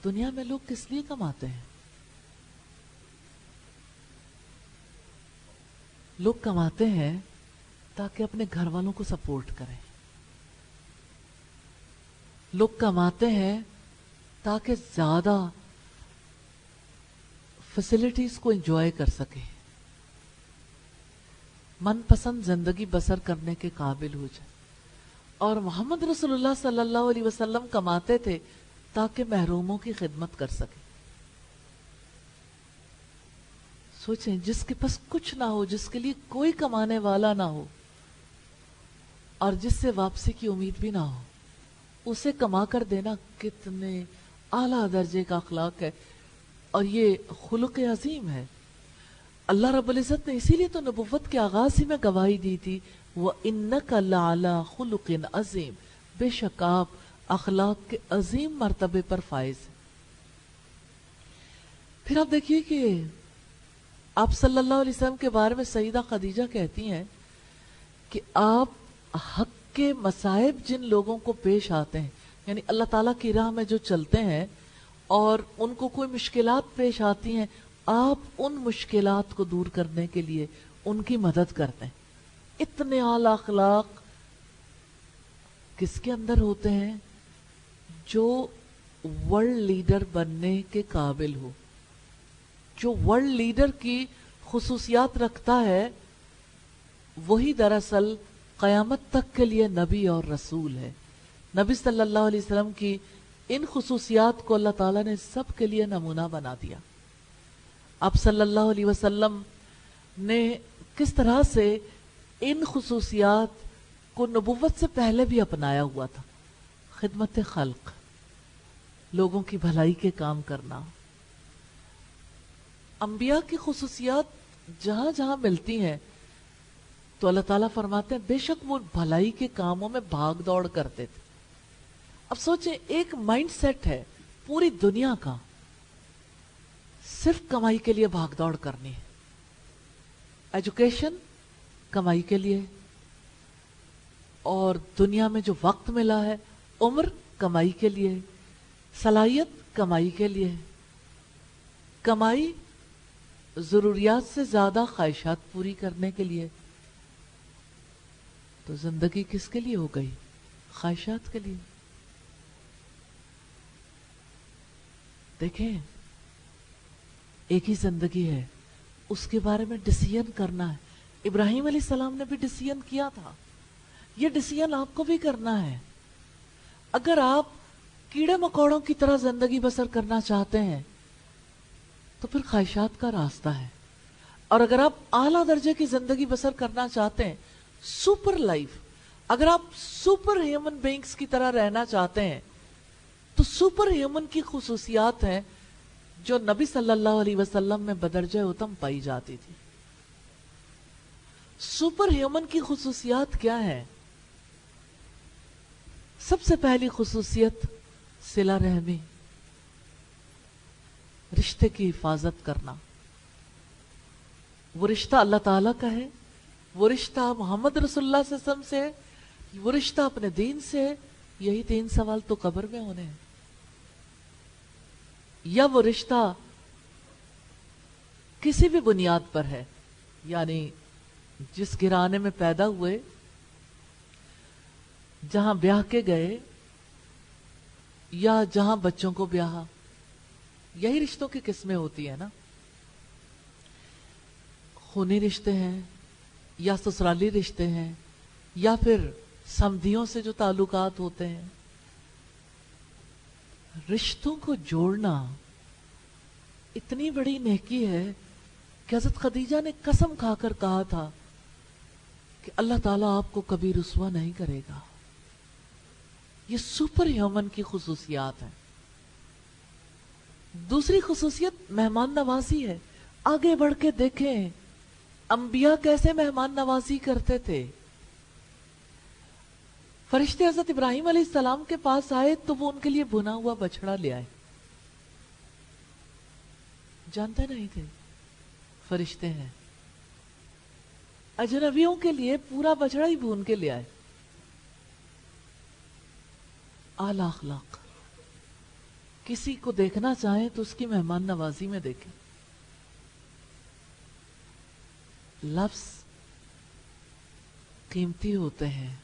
دنیا میں لوگ کس لیے کماتے ہیں؟ لوگ کماتے ہیں تاکہ اپنے گھر والوں کو سپورٹ کریں، لوگ کماتے ہیں تاکہ زیادہ فیسلٹیز کو انجوائے کر سکیں، من پسند زندگی بسر کرنے کے قابل ہو جائے. اور محمد رسول اللہ صلی اللہ علیہ وسلم کماتے تھے تاکہ محروموں کی خدمت کر سکیں. سوچیں، جس کے پاس کچھ نہ ہو، جس کے لیے کوئی کمانے والا نہ ہو، اور جس سے واپسی کی امید بھی نہ ہو، اسے کما کر دینا کتنے اعلیٰ درجے کا اخلاق ہے، اور یہ خلق عظیم ہے. اللہ رب العزت نے اسی لیے تو نبوت کے آغاز ہی میں گواہی دی تھی وَإِنَّكَ لَعَلَىٰ خُلُقٍ عَظِيمٍ، بے شک آپ اخلاق کے عظیم مرتبے پر فائز ہیں. پھر آپ دیکھیے کہ آپ صلی اللہ علیہ وسلم کے بارے میں سیدہ خدیجہ کہتی ہیں کہ آپ حق کے مصائب جن لوگوں کو پیش آتے ہیں، یعنی اللہ تعالیٰ کی راہ میں جو چلتے ہیں اور ان کو کوئی مشکلات پیش آتی ہیں، آپ ان مشکلات کو دور کرنے کے لیے ان کی مدد کرتے ہیں. اتنے اعلیٰ اخلاق کس کے اندر ہوتے ہیں؟ جو ورلڈ لیڈر بننے کے قابل ہو، جو ورلڈ لیڈر کی خصوصیات رکھتا ہے، وہی دراصل قیامت تک کے لیے نبی اور رسول ہے. نبی صلی اللہ علیہ وسلم کی ان خصوصیات کو اللہ تعالیٰ نے سب کے لیے نمونہ بنا دیا. آپ صلی اللہ علیہ وسلم نے کس طرح سے ان خصوصیات کو نبوت سے پہلے بھی اپنایا ہوا تھا. خدمت خلق، لوگوں کی بھلائی کے کام کرنا. انبیاء کی خصوصیات جہاں جہاں ملتی ہیں تو اللہ تعالیٰ فرماتے ہیں بے شک وہ بھلائی کے کاموں میں بھاگ دوڑ کرتے تھے. اب سوچیں، ایک مائنڈ سیٹ ہے پوری دنیا کا، صرف کمائی کے لیے بھاگ دوڑ کرنی ہے. ایجوکیشن کمائی کے لیے، اور دنیا میں جو وقت ملا ہے، عمر کمائی کے لیے، صلاحیت کمائی کے لیے. کمائی ضروریات سے زیادہ خواہشات پوری کرنے کے لیے. تو زندگی کس کے لیے ہو گئی؟ خواہشات کے لیے. دیکھیں، ایک ہی زندگی ہے، اس کے بارے میں ڈیسیژن کرنا ہے. ابراہیم علیہ السلام نے بھی ڈیسیژن کیا تھا، یہ ڈیسیژن آپ کو بھی کرنا ہے. اگر آپ کیڑے مکوڑوں کی طرح زندگی بسر کرنا چاہتے ہیں تو پھر خواہشات کا راستہ ہے. اور اگر آپ اعلیٰ درجے کی زندگی بسر کرنا چاہتے ہیں، سپر لائف، اگر آپ سپر ہیومن بینگز کی طرح رہنا چاہتے ہیں، تو سپر ہیومن کی خصوصیات ہیں جو نبی صلی اللہ علیہ وسلم میں بدرجہ اتم پائی جاتی تھی۔ سپر ہیومن کی خصوصیات کیا ہیں؟ سب سے پہلی خصوصیت صلہ رحمی، رشتے کی حفاظت کرنا۔ وہ رشتہ اللہ تعالیٰ کا ہے، وہ رشتہ محمد رسول اللہ صلی اللہ علیہ وسلم سے ہے، وہ رشتہ اپنے دین سے ہے۔ یہی 3 سوال تو قبر میں ہونے ہیں۔ یا وہ رشتہ کسی بھی بنیاد پر ہے، یعنی جس گھرانے میں پیدا ہوئے، جہاں بیاہ کے گئے، یا جہاں بچوں کو بیاہا، یہی رشتوں کی قسمیں ہوتی ہیں نا۔ خونی رشتے ہیں، یا سسرالی رشتے ہیں، یا پھر سمدھیوں سے جو تعلقات ہوتے ہیں۔ رشتوں کو جوڑنا اتنی بڑی نیکی ہے کہ حضرت خدیجہ نے قسم کھا کر کہا تھا کہ اللہ تعالیٰ آپ کو کبھی رسوا نہیں کرے گا۔ یہ سپر ہیومن کی خصوصیات ہیں۔ دوسری خصوصیت مہمان نوازی ہے۔ آگے بڑھ کے دیکھیں انبیاء کیسے مہمان نوازی کرتے تھے۔ فرشتے حضرت ابراہیم علیہ السلام کے پاس آئے تو وہ ان کے لیے بنا ہوا بچڑا لے آئے۔ جانتے نہیں تھے فرشتے ہیں، اجنبیوں کے لیے پورا بچڑا ہی بھون کے لے آئے۔ اعلیٰ اخلاق، کسی کو دیکھنا چاہیں تو اس کی مہمان نوازی میں دیکھیں۔ لفظ قیمتی ہوتے ہیں،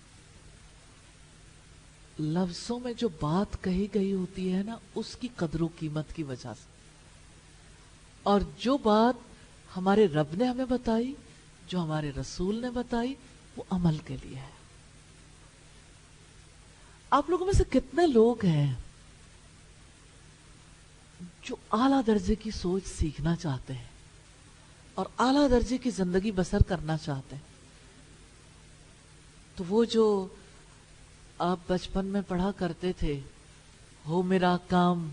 لفظوں میں جو بات کہی گئی ہوتی ہے نا، اس کی قدر و قیمت کی وجہ سے۔ اور جو بات ہمارے رب نے ہمیں بتائی، جو ہمارے رسول نے بتائی، وہ عمل کے لیے ہے۔ آپ لوگوں میں سے کتنے لوگ ہیں جو اعلیٰ درجے کی سوچ سیکھنا چاہتے ہیں اور اعلیٰ درجے کی زندگی بسر کرنا چاہتے ہیں؟ تو وہ جو آپ بچپن میں پڑھا کرتے تھے، ہو میرا کام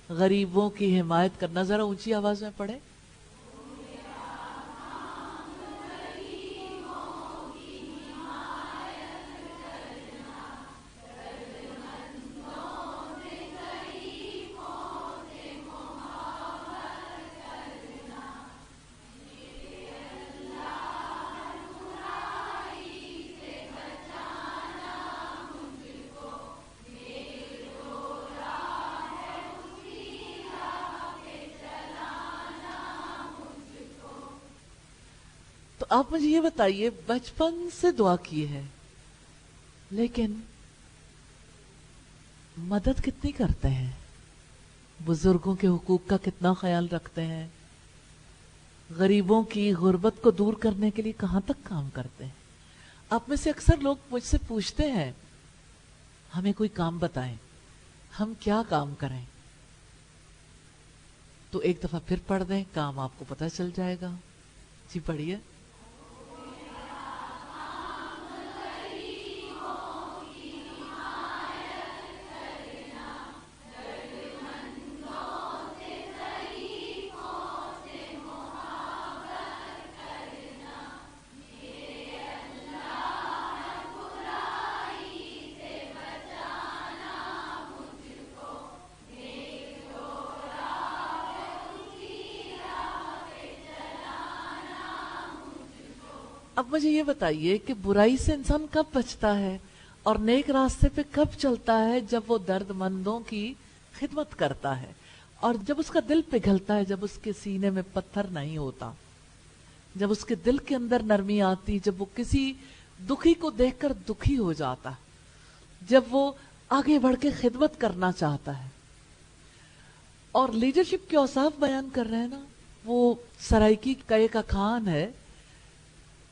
غریبوں کی حمایت کرنا، ذرا اونچی آواز میں پڑھیں۔ تو آپ مجھے یہ بتائیے، بچپن سے دعا کی ہے لیکن مدد کتنی کرتے ہیں؟ بزرگوں کے حقوق کا کتنا خیال رکھتے ہیں؟ غریبوں کی غربت کو دور کرنے کے لیے کہاں تک کام کرتے ہیں؟ آپ میں سے اکثر لوگ مجھ سے پوچھتے ہیں ہمیں کوئی کام بتائیں، ہم کیا کام کریں؟ تو ایک دفعہ پھر پڑھ دیں، کام آپ کو پتہ چل جائے گا۔ جی پڑھیے۔ اب مجھے یہ بتائیے کہ برائی سے انسان کب بچتا ہے اور نیک راستے پہ کب چلتا ہے؟ جب وہ درد مندوں کی خدمت کرتا ہے، اور جب اس کا دل پگھلتا ہے، جب اس کے سینے میں پتھر نہیں ہوتا، جب اس کے دل کے اندر نرمی آتی، جب وہ کسی دکھی کو دیکھ کر دکھی ہو جاتا، جب وہ آگے بڑھ کے خدمت کرنا چاہتا ہے۔ اور لیڈرشپ کے اوصاف بیان کر رہے ہیں نا، وہ سرائکی کا ایک اخوان ہے،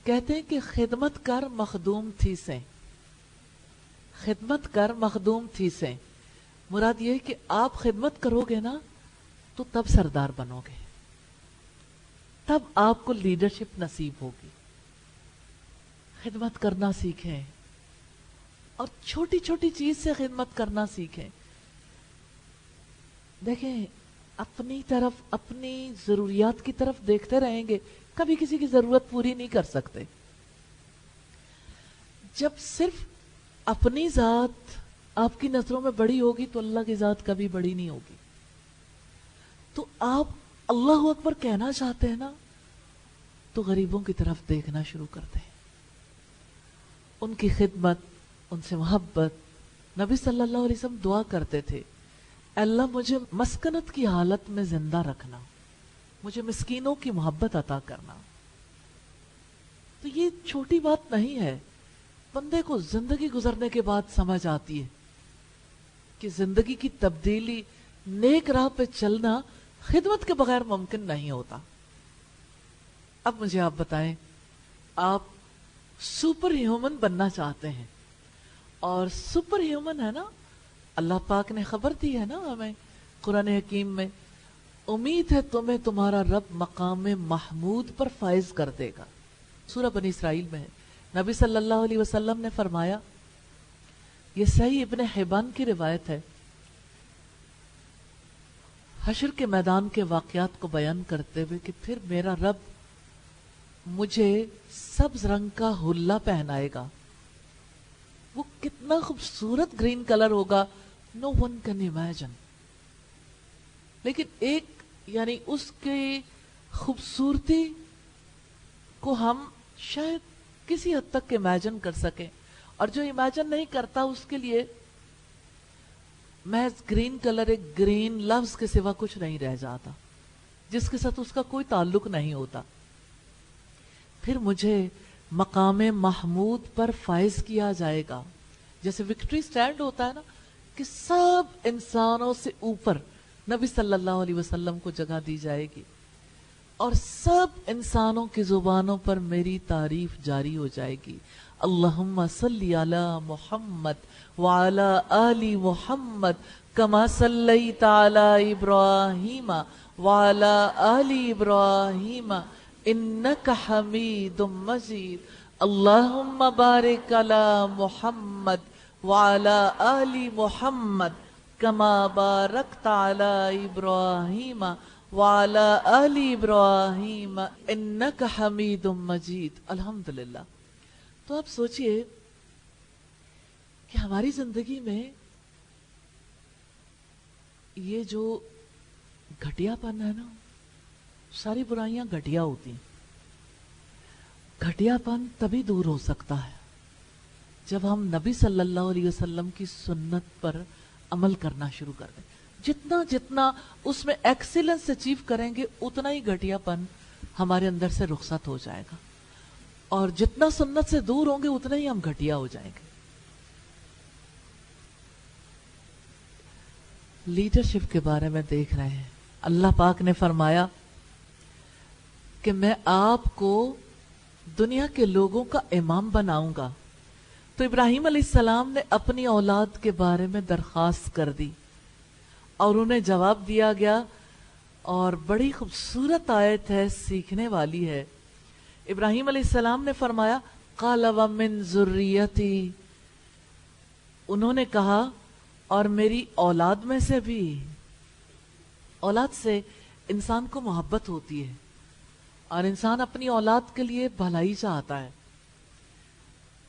کہتے ہیں کہ خدمت کر مخدوم تھی سے، خدمت کر مخدوم تھی سے، مراد یہ ہے کہ آپ خدمت کرو گے نا تو تب سردار بنو گے۔ تب آپ کو لیڈرشپ نصیب ہوگی. خدمت کرنا سیکھیں اور چھوٹی چھوٹی چیز سے خدمت کرنا سیکھیں. دیکھیں اپنی طرف، اپنی ضروریات کی طرف دیکھتے رہیں گے، کبھی کسی کی ضرورت پوری نہیں کر سکتے. جب صرف اپنی ذات آپ کی نظروں میں بڑی ہوگی تو اللہ کی ذات کبھی بڑی نہیں ہوگی. تو آپ اللہ اکبر کہنا چاہتے ہیں نا، تو غریبوں کی طرف دیکھنا شروع کرتے ہیں، ان کی خدمت، ان سے محبت. نبی صلی اللہ علیہ وسلم دعا کرتے تھے، اللہ مجھے مسکنت کی حالت میں زندہ رکھنا، مجھے مسکینوں کی محبت عطا کرنا. تو یہ چھوٹی بات نہیں ہے، بندے کو زندگی گزرنے کے بعد سمجھ آتی ہے کہ زندگی کی تبدیلی، نیک راہ پہ چلنا خدمت کے بغیر ممکن نہیں ہوتا. اب مجھے آپ بتائیں، آپ سپر ہیومن بننا چاہتے ہیں، اور سپر ہیومن ہے نا، اللہ پاک نے خبر دی ہے نا ہمیں قرآن حکیم میں، امید ہے تمہیں تمہارا رب مقام محمود پر فائز کر دے گا. سورہ بنی اسرائیل میں ہے. نبی صلی اللہ علیہ وسلم نے فرمایا، یہ صحیح ابن حبان کی روایت ہے، حشر کے میدان کے واقعات کو بیان کرتے ہوئے کہ پھر میرا رب مجھے سبز رنگ کا حلہ پہنائے گا. وہ کتنا خوبصورت گرین کلر ہوگا، نو ون کین امیجن. لیکن ایک یعنی اس کی خوبصورتی کو ہم شاید کسی حد تک امیجن کر سکیں، اور جو امیجن نہیں کرتا اس کے لیے محض گرین کلر ایک گرین لفظ کے سوا کچھ نہیں رہ جاتا، جس کے ساتھ اس کا کوئی تعلق نہیں ہوتا. پھر مجھے مقام محمود پر فائز کیا جائے گا. جیسے وکٹری سٹینڈ ہوتا ہے نا، کہ سب انسانوں سے اوپر نبی صلی اللہ علیہ وسلم کو جگہ دی جائے گی، اور سب انسانوں کی زبانوں پر میری تعریف جاری ہو جائے گی. اللہم صلی علی محمد وعلی آل محمد کما صلیت علی ابراہیم وعلی آل ابراہیم انک حمید مجید. اللہم بارک علی محمد وعلی آل محمد کما بارکت علی ابراہیم وعلی آل ابراہیم انک حمید مجید. الحمدللہ. تو آپ سوچئے کہ ہماری زندگی میں یہ جو گھٹیا پن ہے نا، ساری برائیاں گھٹیا ہوتی ہیں. گھٹیا پن تبھی دور ہو سکتا ہے جب ہم نبی صلی اللہ علیہ وسلم کی سنت پر عمل کرنا شروع کر دیں. جتنا جتنا اس میں ایکسیلنس اچیو کریں گے، اتنا ہی گھٹیا پن ہمارے اندر سے رخصت ہو جائے گا، اور جتنا سنت سے دور ہوں گے اتنا ہی ہم گھٹیا ہو جائیں گے. لیڈرشپ کے بارے میں دیکھ رہے ہیں، اللہ پاک نے فرمایا کہ میں آپ کو دنیا کے لوگوں کا امام بناؤں گا. تو ابراہیم علیہ السلام نے اپنی اولاد کے بارے میں درخواست کر دی، اور انہیں جواب دیا گیا، اور بڑی خوبصورت آیت ہے، سیکھنے والی ہے. ابراہیم علیہ السلام نے فرمایا، قال ومن ذریتی، انہوں نے کہا اور میری اولاد میں سے بھی. اولاد سے انسان کو محبت ہوتی ہے، اور انسان اپنی اولاد کے لیے بھلائی چاہتا ہے.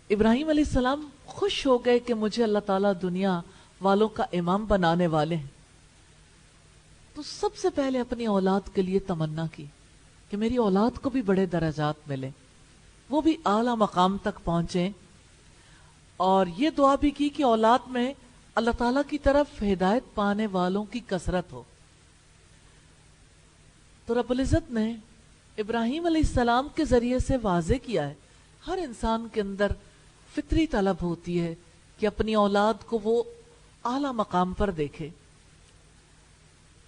ابراہیم علیہ السلام خوش ہو گئے کہ مجھے اللہ تعالیٰ دنیا والوں کا امام بنانے والے ہیں. تو سب سے پہلے اپنی اولاد کے لیے تمنا کی کہ میری اولاد کو بھی بڑے درجات ملیں، وہ بھی اعلیٰ مقام تک پہنچیں، اور یہ دعا بھی کی کہ اولاد میں اللہ تعالیٰ کی طرف ہدایت پانے والوں کی کثرت ہو. تو رب العزت نے ابراہیم علیہ السلام کے ذریعے سے واضح کیا ہے، ہر انسان کے اندر فطری طلب ہوتی ہے کہ اپنی اولاد کو وہ اعلیٰ مقام پر دیکھے،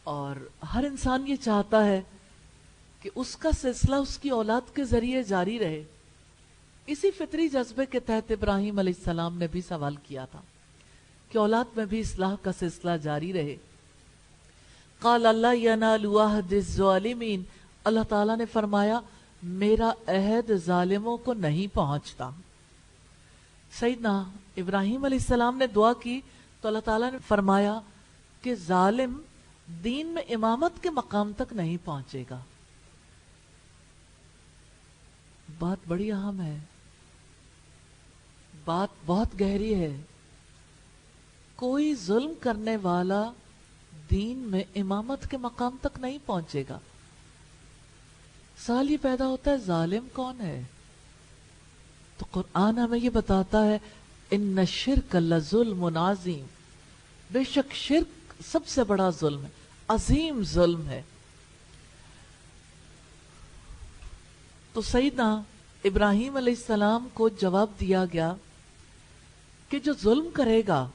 اور ہر انسان یہ چاہتا ہے کہ اس کا سلسلہ اس کی اولاد کے ذریعے جاری رہے. اسی فطری جذبے کے تحت ابراہیم علیہ السلام نے بھی سوال کیا تھا کہ اولاد میں بھی اصلاح کا سلسلہ جاری رہے. قال اللہ ینال عہد الظالمین اللہ تعالیٰ نے فرمایا میرا عہد ظالموں کو نہیں پہنچتا. سیدنا ابراہیم علیہ السلام نے دعا کی تو اللہ تعالیٰ نے فرمایا کہ ظالم دین میں امامت کے مقام تک نہیں پہنچے گا. بات بڑی اہم ہے، بات بہت گہری ہے. کوئی ظلم کرنے والا دین میں امامت کے مقام تک نہیں پہنچے گا. سوال یہ پیدا ہوتا ہے ظالم کون ہے؟ تو قرآن ہمیں یہ بتاتا ہے ان الشرک لظلم عظیم، بے شک شرک سب سے بڑا ظلم ہے، عظیم ظلم ہے. تو سیدنا ابراہیم علیہ السلام کو جواب دیا گیا کہ جو ظلم کرے گا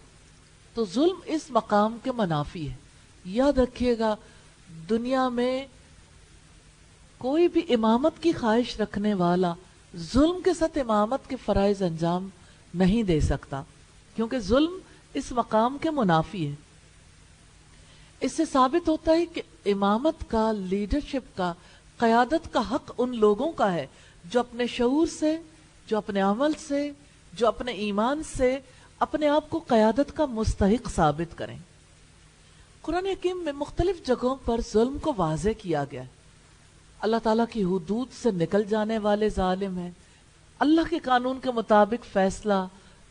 تو ظلم اس مقام کے منافی ہے. یاد رکھیے گا دنیا میں کوئی بھی امامت کی خواہش رکھنے والا ظلم کے ساتھ امامت کے فرائض انجام نہیں دے سکتا، کیونکہ ظلم اس مقام کے منافی ہے. اس سے ثابت ہوتا ہے کہ امامت کا، لیڈرشپ کا، قیادت کا حق ان لوگوں کا ہے جو اپنے شعور سے، جو اپنے عمل سے، جو اپنے ایمان سے اپنے آپ کو قیادت کا مستحق ثابت کریں. قرآن حکیم میں مختلف جگہوں پر ظلم کو واضح کیا گیا ہے. اللہ تعالیٰ کی حدود سے نکل جانے والے ظالم ہیں، اللہ کے قانون کے مطابق فیصلہ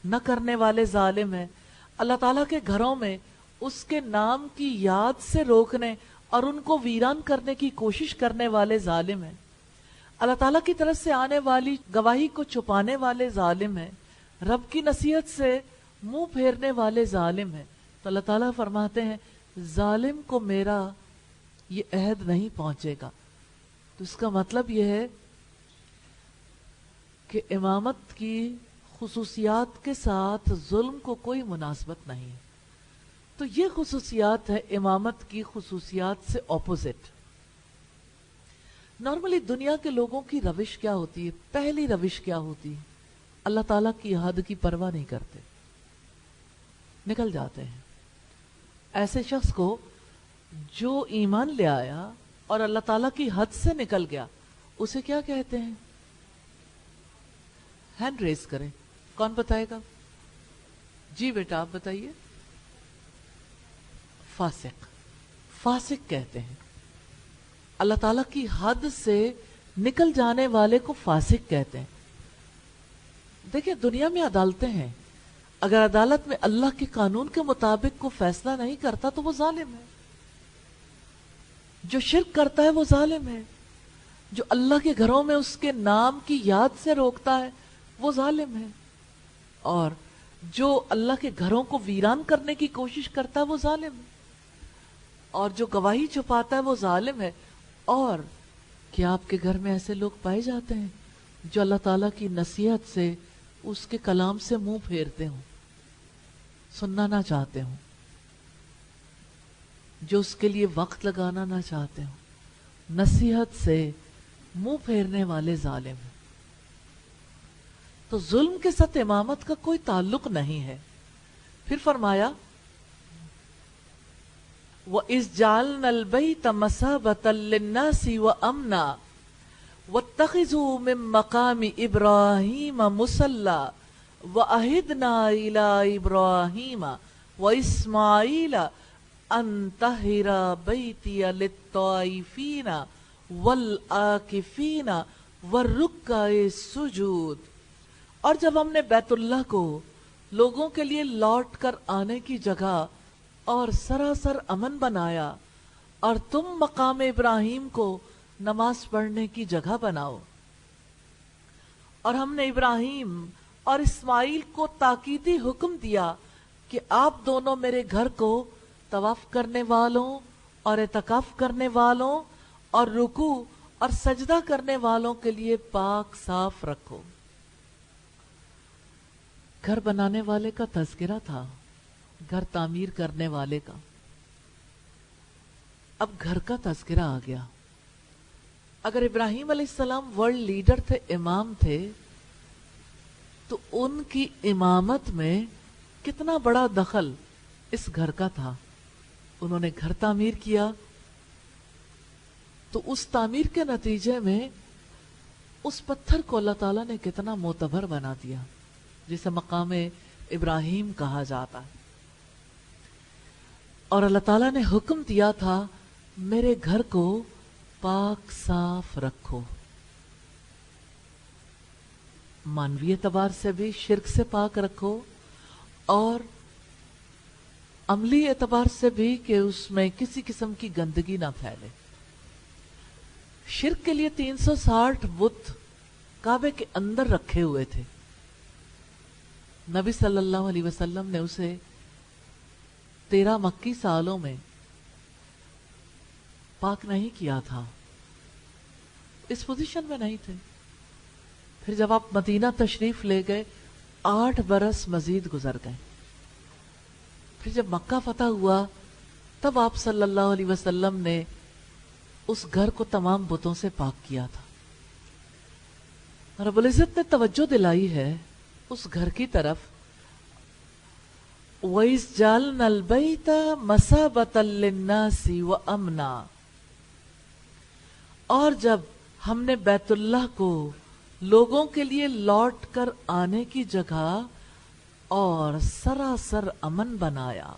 نہ کرنے والے ظالم ہیں، اللہ تعالیٰ کے گھروں میں اس کے نام کی یاد سے روکنے اور ان کو ویران کرنے کی کوشش کرنے والے ظالم ہیں، اللہ تعالیٰ کی طرف سے آنے والی گواہی کو چھپانے والے ظالم ہیں، رب کی نصیحت سے منہ پھیرنے والے ظالم ہیں. تو اللہ تعالیٰ فرماتے ہیں ظالم کو میرا یہ عہد نہیں پہنچے گا. تو اس کا مطلب یہ ہے کہ امامت کی خصوصیات کے ساتھ ظلم کو کوئی مناسبت نہیں ہے. تو یہ خصوصیات ہے امامت کی خصوصیات سے اپوزٹ. نارملی دنیا کے لوگوں کی روش کیا ہوتی ہے؟ پہلی روش کیا ہوتی ہے؟ اللہ تعالیٰ کی حد کی پرواہ نہیں کرتے، نکل جاتے ہیں. ایسے شخص کو جو ایمان لے آیا اور اللہ تعالیٰ کی حد سے نکل گیا اسے کیا کہتے ہیں؟ ہینڈ ریز کریں، کون بتائے گا؟ جی بیٹا آپ بتائیے. فاسق. فاسق کہتے ہیں. اللہ تعالیٰ کی حد سے نکل جانے والے کو فاسق کہتے ہیں. دیکھیں دنیا میں عدالتیں ہیں، اگر عدالت میں اللہ کے قانون کے مطابق کو فیصلہ نہیں کرتا تو وہ ظالم ہے. جو شرک کرتا ہے وہ ظالم ہے، جو اللہ کے گھروں میں اس کے نام کی یاد سے روکتا ہے وہ ظالم ہے، اور جو اللہ کے گھروں کو ویران کرنے کی کوشش کرتا ہے وہ ظالم ہے، اور جو گواہی چھپاتا ہے وہ ظالم ہے. اور کیا آپ کے گھر میں ایسے لوگ پائے جاتے ہیں جو اللہ تعالیٰ کی نصیحت سے، اس کے کلام سے منہ پھیرتے ہوں، سننا نہ چاہتے ہوں، جو اس کے لیے وقت لگانا نہ چاہتے ہوں، نصیحت سے منہ پھیرنے والے ظالم ہیں؟ تو ظلم کے ساتھ امامت کا کوئی تعلق نہیں ہے. پھر فرمایا وَإِذْ جَعَلْنَا الْبَيْتَ مَثَابَةً لِلنَّاسِ وَأَمْنًا وَاتَّخِذُوا مِن مَّقَامِ إِبْرَاهِيمَ مُصَلًّى وَأَعِدْنَا إِلَىٰ إِبْرَاهِيمَ وَإِسْمَاعِيلَ أَن طَهِّرَ بَيْتِيَ لِلطَّائِفِينَ وَالْعَاكِفِينَ وَالرُّكَّعِ السُّجُودِ. اور جب ہم نے بیت اللہ کو لوگوں کے لیے لوٹ کر آنے کی جگہ اور سراسر امن بنایا، اور تم مقام ابراہیم کو نماز پڑھنے کی جگہ بناؤ، اور ہم نے ابراہیم اور اسماعیل کو تاکیدی حکم دیا کہ آپ دونوں میرے گھر کو طواف کرنے والوں اور اعتکاف کرنے والوں اور رکوع اور سجدہ کرنے والوں کے لیے پاک صاف رکھو. گھر بنانے والے کا تذکرہ تھا، گھر تعمیر کرنے والے کا. اب گھر کا تذکرہ آ گیا. اگر ابراہیم علیہ السلام ورلڈ لیڈر تھے، امام تھے، تو ان کی امامت میں کتنا بڑا دخل اس گھر کا تھا. انہوں نے گھر تعمیر کیا، تو اس تعمیر کے نتیجے میں اس پتھر کو اللہ تعالیٰ نے کتنا معتبر بنا دیا، جسے مقام ابراہیم کہا جاتا ہے. اور اللہ تعالیٰ نے حکم دیا تھا میرے گھر کو پاک صاف رکھو. مانوی اعتبار سے بھی شرک سے پاک رکھو، اور عملی اعتبار سے بھی کہ اس میں کسی قسم کی گندگی نہ پھیلے. شرک کے لیے 360 بت کعبے کے اندر رکھے ہوئے تھے. نبی صلی اللہ علیہ وسلم نے اسے 13 مکی سالوں میں پاک نہیں کیا تھا، اس پوزیشن میں نہیں تھے. پھر جب آپ مدینہ تشریف لے گئے 8 برس مزید گزر گئے. پھر جب مکہ فتح ہوا تب آپ صلی اللہ علیہ وسلم نے اس گھر کو تمام بتوں سے پاک کیا تھا. رب العزت نے توجہ دلائی ہے اس گھر کی طرف. وَإِذْ جَعَلْنَا الْبَيْتَ مَثَابَةً لِلنَّاسِ وَأَمْنًا، اور جب ہم نے بیت اللہ کو لوگوں کے لیے لوٹ کر آنے کی جگہ اور سراسر امن بنایا.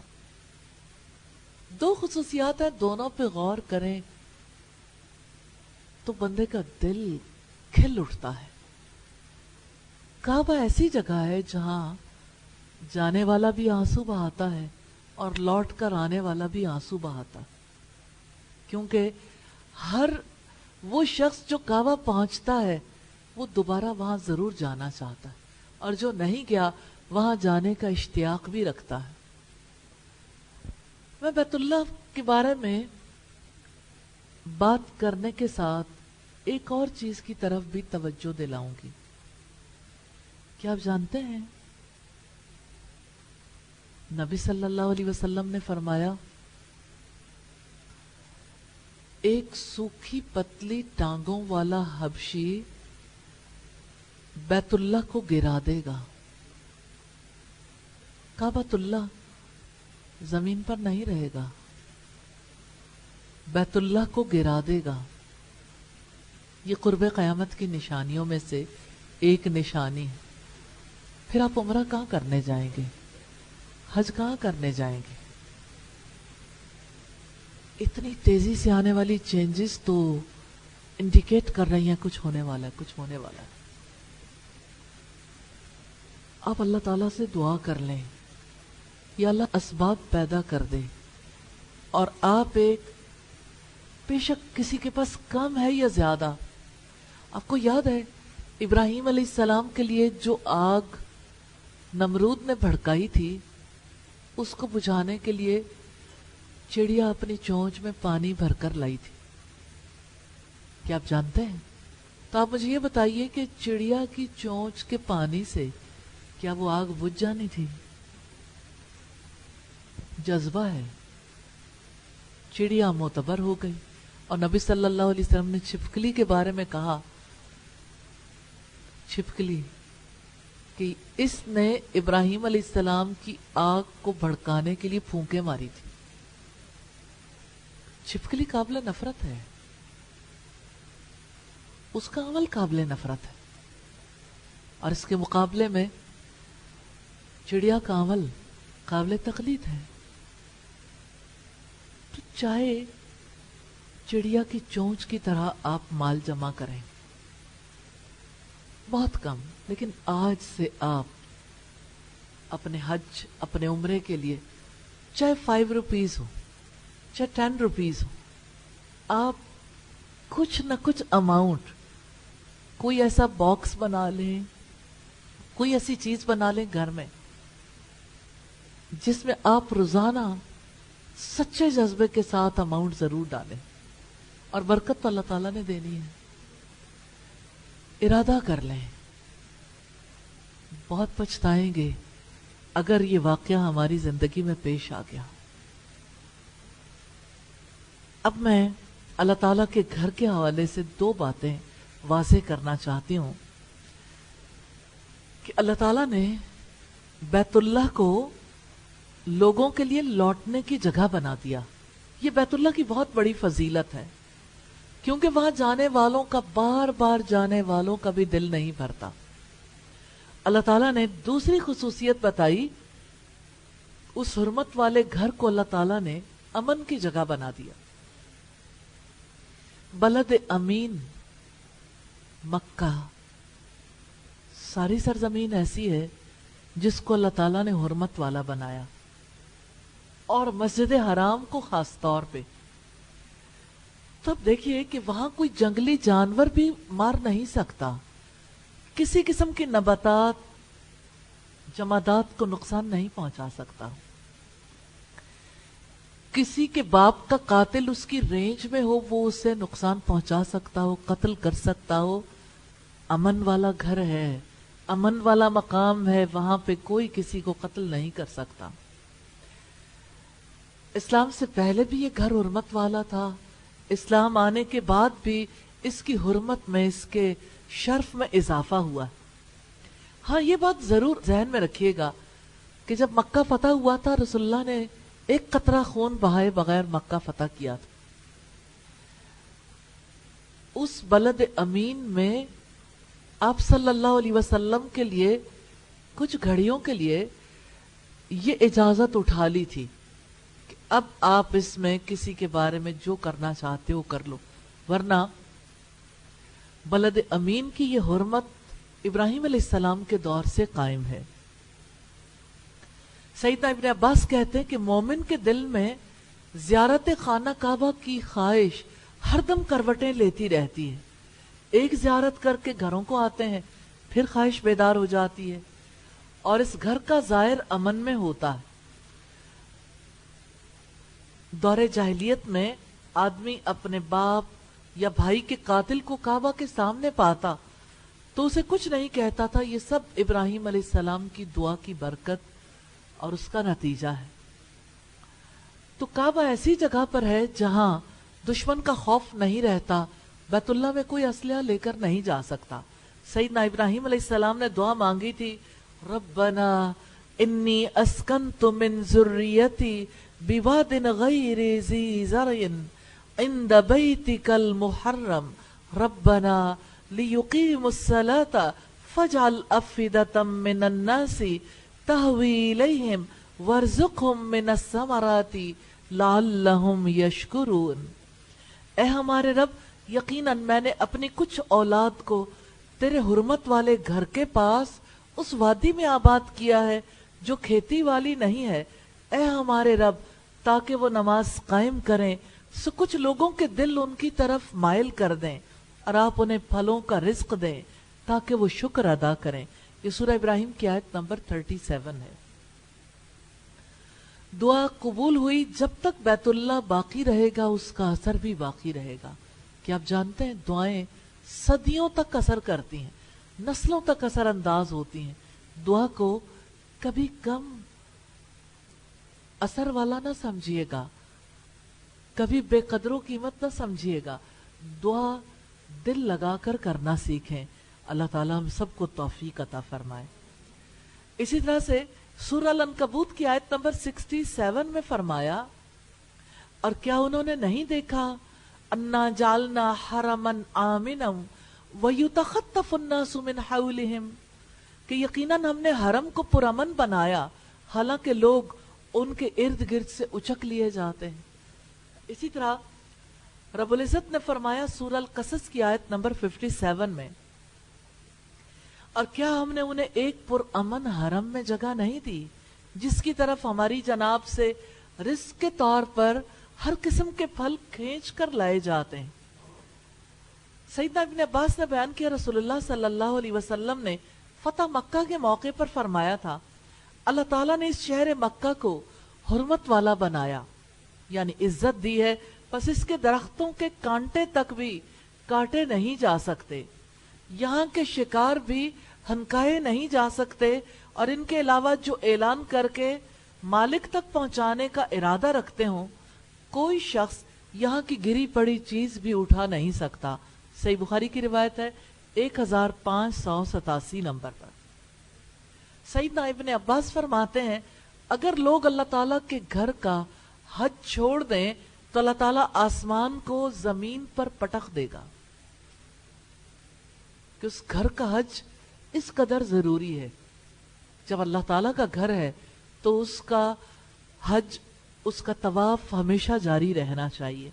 2 خصوصیات ہیں، دونوں پہ غور کریں تو بندے کا دل کھل اٹھتا ہے. کعبہ ایسی جگہ ہے جہاں جانے والا بھی آنسو بہاتا ہے اور لوٹ کر آنے والا بھی آنسو بہاتا ہے، کیونکہ ہر وہ شخص جو کعبہ پہنچتا ہے وہ دوبارہ وہاں ضرور جانا چاہتا ہے، اور جو نہیں گیا وہاں جانے کا اشتیاق بھی رکھتا ہے. میں بیت اللہ کے بارے میں بات کرنے کے ساتھ ایک اور چیز کی طرف بھی توجہ دلاؤں گی. کیا آپ جانتے ہیں نبی صلی اللہ علیہ وسلم نے فرمایا ایک سوکھی پتلی ٹانگوں والا حبشی بیت اللہ کو گرا دے گا. کعبۃ اللہ زمین پر نہیں رہے گا، بیت اللہ کو گرا دے گا. یہ قرب قیامت کی نشانیوں میں سے ایک نشانی ہے. پھر آپ عمرہ کہاں کرنے جائیں گے؟ حج کہاں کرنے جائیں گے؟ اتنی تیزی سے آنے والی چینجز تو انڈیکیٹ کر رہی ہیں کچھ ہونے والا ہے، کچھ ہونے والا ہے. آپ اللہ تعالیٰ سے دعا کر لیں یا اللہ اسباب پیدا کر دے، اور آپ ایک بے شک کسی کے پاس کم ہے یا زیادہ. آپ کو یاد ہے ابراہیم علیہ السلام کے لیے جو آگ نمرود نے بھڑکائی تھی، اس کو بجھانے کے لیے چڑیا اپنی چونچ میں پانی بھر کر لائی تھی. کیا آپ جانتے ہیں؟ تو آپ مجھے یہ بتائیے کہ چڑیا کی چونچ کے پانی سے کیا وہ آگ بجھ جانی تھی؟ جذبہ ہے. چڑیا معتبر ہو گئی، اور نبی صلی اللہ علیہ وسلم نے چھپکلی کے بارے میں کہا، چھپکلی کہ اس نے ابراہیم علیہ السلام کی آگ کو بھڑکانے کے لیے پھونکے ماری تھی. چھپکلی قابل نفرت ہے، اس کا عمل قابل نفرت ہے، اور اس کے مقابلے میں چڑیا کا عمل قابل تقلید ہے. تو چاہے چڑیا کی چونچ کی طرح آپ مال جمع کریں، بہت کم، لیکن آج سے آپ اپنے حج، اپنے عمرے کے لیے چاہے 5 روپیز ہو، چاہے 10 روپیز ہو، آپ کچھ نہ کچھ اماؤنٹ، کوئی ایسا باکس بنا لیں، کوئی ایسی چیز بنا لیں گھر میں جس میں آپ روزانہ سچے جذبے کے ساتھ اماؤنٹ ضرور ڈالیں، اور برکت تو اللہ تعالیٰ نے دینی ہے. ارادہ کر لیں. بہت پچھتائیں گے اگر یہ واقعہ ہماری زندگی میں پیش آ گیا. اب میں اللہ تعالیٰ کے گھر کے حوالے سے 2 باتیں واضح کرنا چاہتی ہوں کہ اللہ تعالیٰ نے بیت اللہ کو لوگوں کے لیے لوٹنے کی جگہ بنا دیا. یہ بیت اللہ کی بہت بڑی فضیلت ہے. کیونکہ وہاں جانے والوں کا بار بار جانے والوں کا بھی دل نہیں بھرتا۔ اللہ تعالیٰ نے دوسری خصوصیت بتائی، اس حرمت والے گھر کو اللہ تعالیٰ نے امن کی جگہ بنا دیا۔ بلد امین مکہ، ساری سرزمین ایسی ہے جس کو اللہ تعالیٰ نے حرمت والا بنایا، اور مسجد حرام کو خاص طور پہ۔ تب دیکھیے کہ وہاں کوئی جنگلی جانور بھی مار نہیں سکتا، کسی قسم کی نباتات جمادات کو نقصان نہیں پہنچا سکتا، کسی کے باپ کا قاتل اس کی رینج میں ہو وہ اسے نقصان پہنچا سکتا ہو، قتل کر سکتا ہو۔ امن والا گھر ہے، امن والا مقام ہے، وہاں پہ کوئی کسی کو قتل نہیں کر سکتا۔ اسلام سے پہلے بھی یہ گھر حرمت والا تھا، اسلام آنے کے بعد بھی اس کی حرمت میں، اس کے شرف میں اضافہ ہوا۔ ہاں یہ بات ضرور ذہن میں رکھیے گا کہ جب مکہ فتح ہوا تھا، رسول اللہ نے ایک قطرہ خون بہائے بغیر مکہ فتح کیا تھا۔ اس بلد امین میں آپ صلی اللہ علیہ وسلم کے لیے کچھ گھڑیوں کے لیے یہ اجازت اٹھا لی تھی کہ اب آپ اس میں کسی کے بارے میں جو کرنا چاہتے ہو کر لو، ورنہ بلد امین کی یہ حرمت ابراہیم علیہ السلام کے دور سے قائم ہے۔ سیدنا ابن عباس کہتے ہیں کہ مومن کے دل میں زیارت خانہ کعبہ کی خواہش ہر دم کروٹیں لیتی رہتی ہے، ایک زیارت کر کے گھروں کو آتے ہیں، پھر خواہش بیدار ہو جاتی ہے، اور اس گھر کا ظاہر امن میں ہوتا ہے۔ دور جاہلیت میں آدمی اپنے باپ یا بھائی کے قاتل کو کعبہ کے سامنے پاتا تو اسے کچھ نہیں کہتا تھا، یہ سب ابراہیم علیہ السلام کی دعا کی برکت اور اس کا نتیجہ ہے۔ تو کعبہ ایسی جگہ پر ہے جہاں دشمن کا خوف نہیں رہتا، بیت اللہ میں کوئی اسلحہ لے کر نہیں جا سکتا۔ سیدنا ابراہیم علیہ السلام نے دعا مانگی تھی، ربنا انی اسکنت من ذریتی بواد غیر ذی زرع عند بیتک المحرم ربنا لیقیموا الصلاة فاجعل افئدة من الناس تہوی الیہم وارزقہم من الثمرات لعلہم یشکرون۔ اے ہمارے رب، یقیناً میں نے اپنی کچھ اولاد کو تیرے حرمت والے گھر کے پاس اس وادی میں آباد کیا ہے جو کھیتی والی نہیں ہے، اے ہمارے رب، تاکہ وہ نماز قائم کریں، سو کچھ لوگوں کے دل ان کی طرف مائل کر دیں، اور آپ انہیں پھلوں کا رزق دیں تاکہ وہ شکر ادا کریں۔ یہ سورہ ابراہیم کی آیت نمبر 37 ہے۔ دعا قبول ہوئی، جب تک بیت اللہ باقی رہے گا اس کا اثر بھی باقی رہے گا۔ کیا آپ جانتے ہیں دعائیں صدیوں تک اثر کرتی ہیں، نسلوں تک اثر انداز ہوتی ہیں۔ دعا کو کبھی کم اثر والا نہ سمجھیے گا، کبھی بے قدر و قیمت نہ سمجھیے گا، دعا دل لگا کر کرنا سیکھیں۔ اللہ تعالیٰ ہم سب کو توفیق عطا فرمائے۔ اسی طرح سے سورہ العنکبوت کی آیت نمبر 67 میں فرمایا، اور کیا انہوں نے نہیں دیکھا انا جعلنا حرما آمنا ویتخطف الناس من حولہم، کہ یقیناً ہم نے حرم کو پرامن بنایا حالانکہ لوگ ان کے ارد گرد سے اچک لیے جاتے ہیں۔ اسی طرح رب العزت نے فرمایا سورہ القصص کی آیت نمبر 57 میں، اور کیا ہم نے انہیں ایک پرامن حرم میں جگہ نہیں دی جس کی طرف ہماری جناب سے رزق کے طور پر ہر قسم کے پھل کھینچ کر لائے جاتے ہیں۔ سیدنا ابن عباس نے بیان کیا، رسول اللہ صلی اللہ علیہ وسلم نے فتح مکہ کے موقع پر فرمایا تھا، اللہ تعالیٰ نے اس شہر مکہ کو حرمت والا بنایا، یعنی عزت دی ہے، پس اس کے درختوں کے کانٹے تک بھی کاٹے نہیں جا سکتے، یہاں کے شکار بھی ہنکائے نہیں جا سکتے، اور ان کے علاوہ جو اعلان کر کے مالک تک پہنچانے کا ارادہ رکھتے ہوں، کوئی شخص یہاں کی گری پڑی چیز بھی اٹھا نہیں سکتا۔ صحیح بخاری کی روایت ہے 1587 نمبر پر۔ سیدنا ابن عباس فرماتے ہیں، اگر لوگ اللہ تعالیٰ کے گھر کا حج چھوڑ دیں تو اللہ تعالیٰ آسمان کو زمین پر پٹخ دے گا کہ اس گھر کا حج اس قدر ضروری ہے. جب اللہ تعالیٰ کا گھر ہے تو اس کا حج، اس کا طواف ہمیشہ جاری رہنا چاہیے.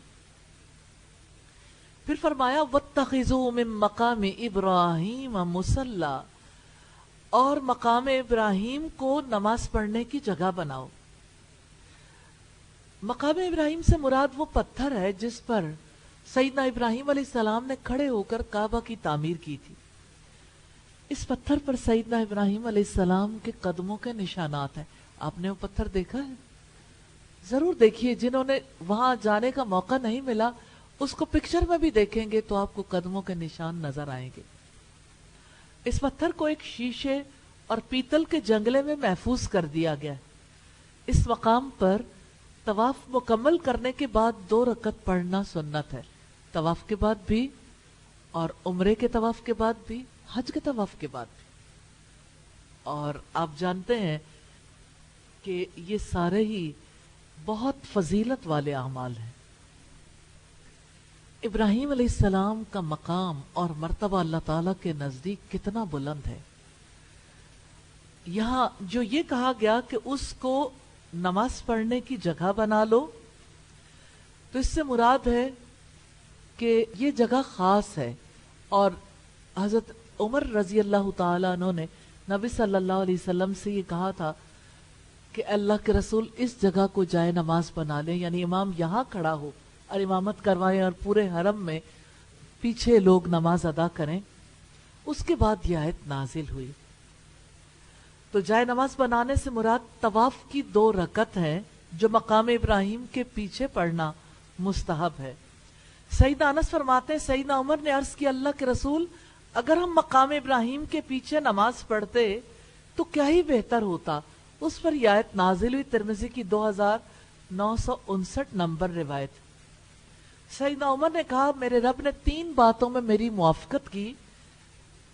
پھر فرمایا وَاتَّخِذُوا مِن مَّقَامِ إِبْرَاهِيمَ مُصَلًّى، اور مقام ابراہیم کو نماز پڑھنے کی جگہ بناؤ. مقام ابراہیم سے مراد وہ پتھر ہے جس پر سیدنا ابراہیم علیہ السلام نے کھڑے ہو کر کعبہ کی تعمیر کی تھی. اس پتھر پر سیدنا ابراہیم علیہ السلام کے قدموں کے نشانات ہیں. آپ نے وہ پتھر دیکھا ہے؟ ضرور دیکھیے. جنہوں نے وہاں جانے کا موقع نہیں ملا اس کو پکچر میں بھی دیکھیں گے تو آپ کو قدموں کے نشان نظر آئیں گے. اس پتھر کو ایک شیشے اور پیتل کے جنگلے میں محفوظ کر دیا گیا ہے. اس مقام پر طواف مکمل کرنے کے بعد 2 رکعت پڑھنا سنت ہے. طواف کے بعد بھی اور عمرے کے طواف کے بعد بھی، حج کے طواف کے بعد بھی. اور آپ جانتے ہیں کہ یہ سارے ہی بہت فضیلت والے اعمال ہیں. ابراہیم علیہ السلام کا مقام اور مرتبہ اللہ تعالیٰ کے نزدیک کتنا بلند ہے. یہاں جو یہ کہا گیا کہ اس کو نماز پڑھنے کی جگہ بنا لو، تو اس سے مراد ہے کہ یہ جگہ خاص ہے. اور حضرت عمر رضی اللہ تعالیٰ عنہ نے نبی صلی اللہ علیہ وسلم سے یہ کہا تھا کہ اللہ کے رسول اس جگہ کو جائے نماز بنا لیں، یعنی امام یہاں کھڑا ہو اور امامت کروائیں اور پورے حرم میں پیچھے لوگ نماز ادا کریں. اس کے بعد یہ آیت نازل ہوئی. تو جائے نماز بنانے سے مراد طواف کی 2 رکعت ہیں جو مقام ابراہیم کے پیچھے پڑھنا مستحب ہے. سیدنا انس فرماتے ہیں سیدنا عمر نے عرض کی اللہ کے رسول اگر ہم مقام ابراہیم کے پیچھے نماز پڑھتے تو کیا ہی بہتر ہوتا. اس پر یہ آیت نازل ہوئی. ترمذی کی 2959 نمبر روایت. سیدنا عمر نے کہا میرے رب نے 3 باتوں میں میری موافقت کی.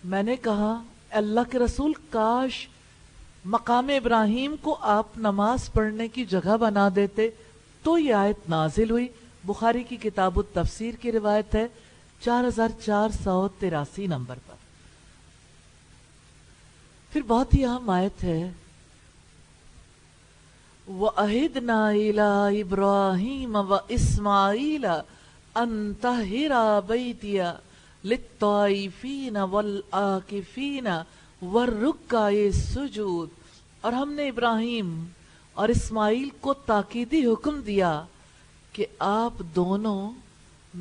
میں نے کہا اللہ کے رسول کاش مقام ابراہیم کو آپ نماز پڑھنے کی جگہ بنا دیتے. تو یہ آیت نازل ہوئی. بخاری کی کتاب التفسیر کی روایت ہے 4483 نمبر پر. پھر بہت ہی اہم آیت ہے وَأَهِدْنَا إِلَىٰ إِبْرَاهِيمَ وَإِسْمَاعِيلَ أَن طَهِّرَا بَيْتِيَ لِلطَّائِفِينَ وَالْعَاكِفِينَ وَالرُّكَّعِ السُّجُودِ. اور ہم نے ابراہیم اور اسماعیل کو تاکیدی حکم دیا کہ آپ دونوں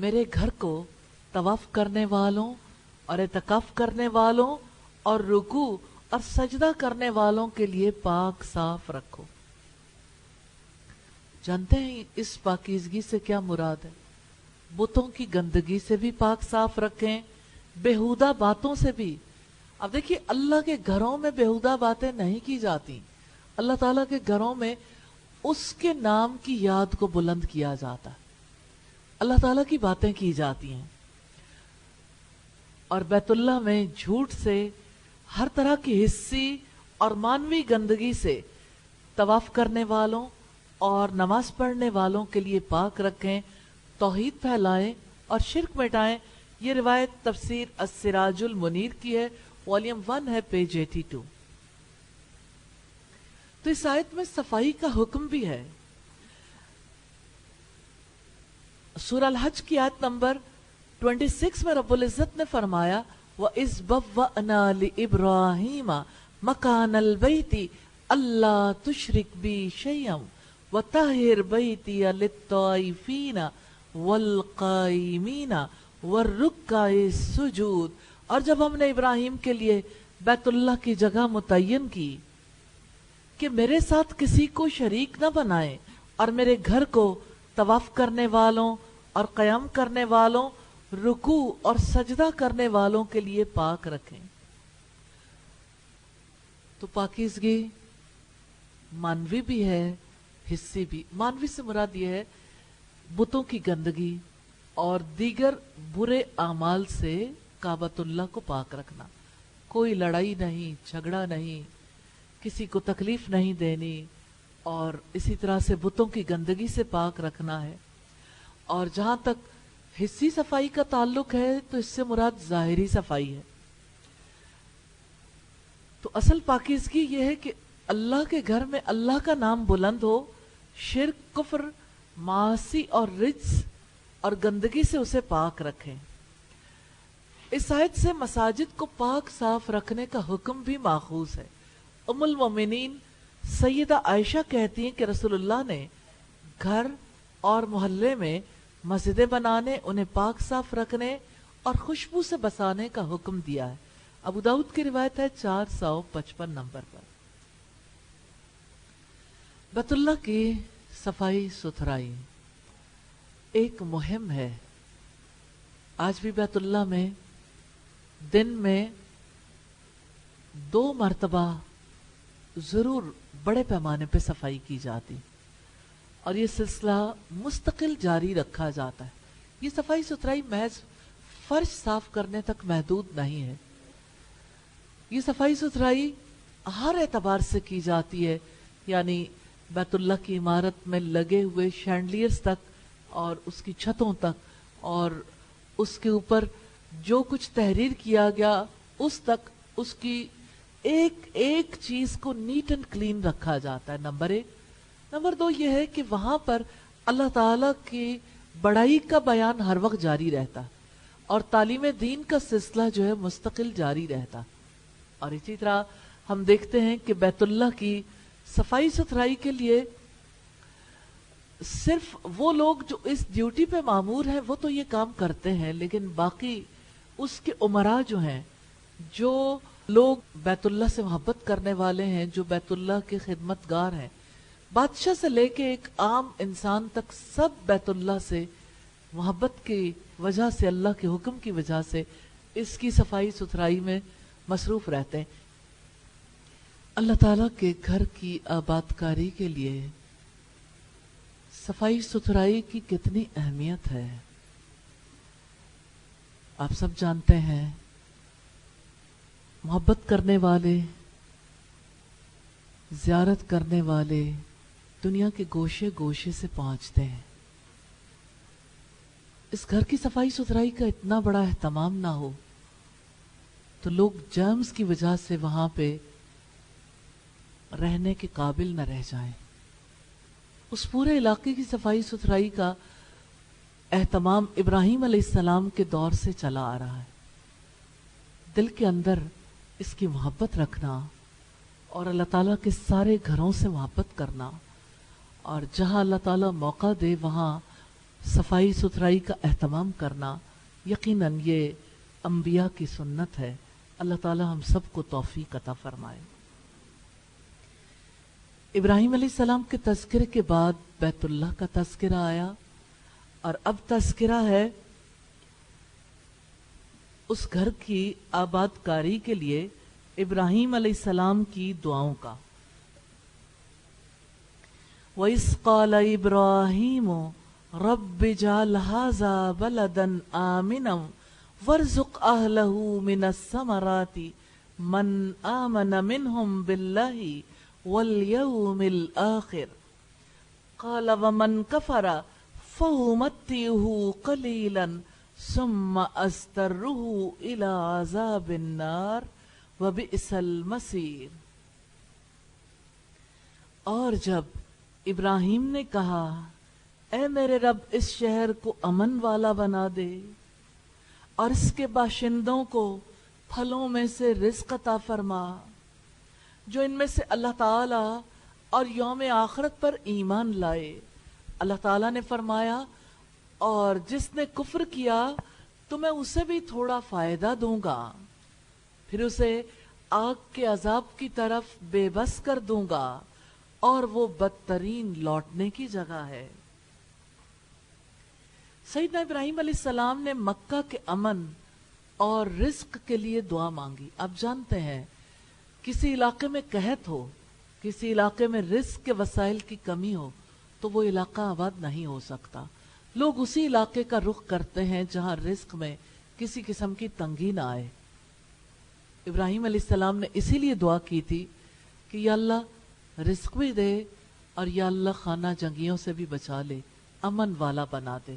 میرے گھر کو طواف کرنے والوں اور اعتکاف کرنے والوں اور رکوع اور سجدہ کرنے والوں کے لیے پاک صاف رکھو. جانتے ہیں اس پاکیزگی سے کیا مراد ہے؟ بتوں کی گندگی سے بھی پاک صاف رکھیں، بےہودہ باتوں سے بھی. اب دیکھیے اللہ کے گھروں میں بےہودہ باتیں نہیں کی جاتی. اللہ تعالیٰ کے گھروں میں اس کے نام کی یاد کو بلند کیا جاتا ہے. اللہ تعالیٰ کی باتیں کی جاتی ہیں. اور بیت اللہ میں جھوٹ سے، ہر طرح کی حسی اور مانوی گندگی سے طواف کرنے والوں اور نماز پڑھنے والوں کے لیے پاک رکھیں، توحید پھیلائیں اور شرک مٹائیں. یہ روایت تفسیر السراج المنیر کی ہے، والیوم 1 ہے، پیج 82. تو اس آیت میں صفائی کا حکم بھی ہے. سورہ الحج کی آیت نمبر 26 میں رب العزت نے فرمایا وَإِذْ بَوَّأْنَا لِإِبْرَاهِيمَ مَكَانَ الْبَيْتِ أَلَّا تُشْرِكْ بِي شَيْئًا وَطَهِّرْ بَيْتِيَ لِلطَّائِفِينَ وَالْقَائِمِينَ وَالرُّكَّعِ السُّجُودِ. اور جب ہم نے ابراہیم کے لیے بیت اللہ کی جگہ متعین کی کہ میرے ساتھ کسی کو شریک نہ بنائیں اور میرے گھر کو طواف کرنے والوں اور قیام کرنے والوں، رکوع اور سجدہ کرنے والوں کے لیے پاک رکھیں. تو پاکیزگی مانوی بھی ہے، حسی بھی. مانوی سے مراد یہ ہے بتوں کی گندگی اور دیگر برے اعمال سے کعبۃ اللہ کو پاک رکھنا. کوئی لڑائی نہیں، جھگڑا نہیں، کسی کو تکلیف نہیں دینی، اور اسی طرح سے بتوں کی گندگی سے پاک رکھنا ہے. اور جہاں تک حصی صفائی کا تعلق ہے تو اس سے مراد ظاہری صفائی ہے. تو اصل پاکیزگی یہ ہے کہ اللہ کے گھر میں اللہ کا نام بلند ہو، شرک، کفر، معاصی اور رجس اور گندگی سے اسے پاک رکھیں. اس آیت سے مساجد کو پاک صاف رکھنے کا حکم بھی ماخوذ ہے. ام المومنین سیدہ عائشہ کہتی ہیں کہ رسول اللہ نے گھر اور محلے میں مسجدیں بنانے، انہیں پاک صاف رکھنے اور خوشبو سے بسانے کا حکم دیا ہے. ابو داؤد کی روایت ہے 455 نمبر پر. بیت اللہ کی صفائی ستھرائی ایک مہم ہے. آج بھی بیت اللہ میں دن میں 2 مرتبہ ضرور بڑے پیمانے پہ صفائی کی جاتی اور یہ سلسلہ مستقل جاری رکھا جاتا ہے. یہ صفائی ستھرائی محض فرش صاف کرنے تک محدود نہیں ہے. یہ صفائی ستھرائی ہر اعتبار سے کی جاتی ہے، یعنی بیت اللہ کی عمارت میں لگے ہوئے شینڈلیئرز تک اور اس کی چھتوں تک اور اس کے اوپر جو کچھ تحریر کیا گیا اس تک، اس کی ایک ایک چیز کو نیٹ اینڈ کلین رکھا جاتا ہے. نمبر 1. نمبر 2 یہ ہے کہ وہاں پر اللہ تعالیٰ کی بڑائی کا بیان ہر وقت جاری رہتا اور تعلیم دین کا سلسلہ جو ہے مستقل جاری رہتا. اور اسی طرح ہم دیکھتے ہیں کہ بیت اللہ کی صفائی ستھرائی کے لیے صرف وہ لوگ جو اس ڈیوٹی پہ مامور ہیں وہ تو یہ کام کرتے ہیں، لیکن باقی اس کے امراء جو ہیں، جو لوگ بیت اللہ سے محبت کرنے والے ہیں، جو بیت اللہ کے خدمت گار ہیں، بادشاہ سے لے کے ایک عام انسان تک، سب بیت اللہ سے محبت کی وجہ سے، اللہ کے حکم کی وجہ سے اس کی صفائی ستھرائی میں مصروف رہتے ہیں. اللہ تعالیٰ کے گھر کی آبادکاری کے لیے صفائی ستھرائی کی کتنی اہمیت ہے آپ سب جانتے ہیں. محبت کرنے والے، زیارت کرنے والے دنیا کے گوشے گوشے سے پہنچتے ہیں. اس گھر کی صفائی ستھرائی کا اتنا بڑا اہتمام نہ ہو تو لوگ جرمز کی وجہ سے وہاں پہ رہنے کے قابل نہ رہ جائیں. اس پورے علاقے کی صفائی ستھرائی کا اہتمام ابراہیم علیہ السلام کے دور سے چلا آ رہا ہے. دل کے اندر اس کی محبت رکھنا اور اللہ تعالیٰ کے سارے گھروں سے محبت کرنا، اور جہاں اللہ تعالیٰ موقع دے وہاں صفائی ستھرائی کا اہتمام کرنا، یقیناً یہ انبیاء کی سنت ہے. اللہ تعالیٰ ہم سب کو توفیق عطا فرمائے. ابراہیم علیہ السلام کے تذکرے کے بعد بیت اللہ کا تذکرہ آیا، اور اب تذکرہ ہے اس گھر کی آباد کاری کے لیے ابراہیم علیہ السلام کی دعاؤں کا. وَإِذْ قَالَ إِبْرَاهِيمُ رَبِّ اجْعَلْ هَٰذَا بَلَدًا آمِنًا وَارْزُقْ أَهْلَهُ مِنَ الثَّمَرَاتِ مَنْ آمَنَ مِنْهُمْ بِاللَّهِ وَالْيَوْمِ الْآخِرِ قَالَ وَمَنْ كَفَرَ فَأُمَتِّعُهُ قَلِيلًا ثُمَّ أَضْطَرُّهُ إِلَىٰ عَذَابِ النَّارِ وَبِئْسَ الْمَصِيرُ. اور جب ابراہیم نے کہا اے میرے رب اس شہر کو امن والا بنا دے اور اس کے باشندوں کو پھلوں میں سے رزق عطا فرما جو ان میں سے اللہ تعالی اور یوم آخرت پر ایمان لائے. اللہ تعالیٰ نے فرمایا اور جس نے کفر کیا تو میں اسے بھی تھوڑا فائدہ دوں گا، پھر اسے آگ کے عذاب کی طرف بے بس کر دوں گا اور وہ بدترین لوٹنے کی جگہ ہے. سیدنا ابراہیم علیہ السلام نے مکہ کے امن اور رزق کے لیے دعا مانگی. آپ جانتے ہیں کسی علاقے میں قحط ہو، کسی علاقے میں رزق کے وسائل کی کمی ہو تو وہ علاقہ آباد نہیں ہو سکتا. لوگ اسی علاقے کا رخ کرتے ہیں جہاں رزق میں کسی قسم کی تنگی نہ آئے. ابراہیم علیہ السلام نے اسی لیے دعا کی تھی کہ یا اللہ رزق بھی دے اور یا اللہ خانہ جنگیوں سے بھی بچا لے، امن والا بنا دے.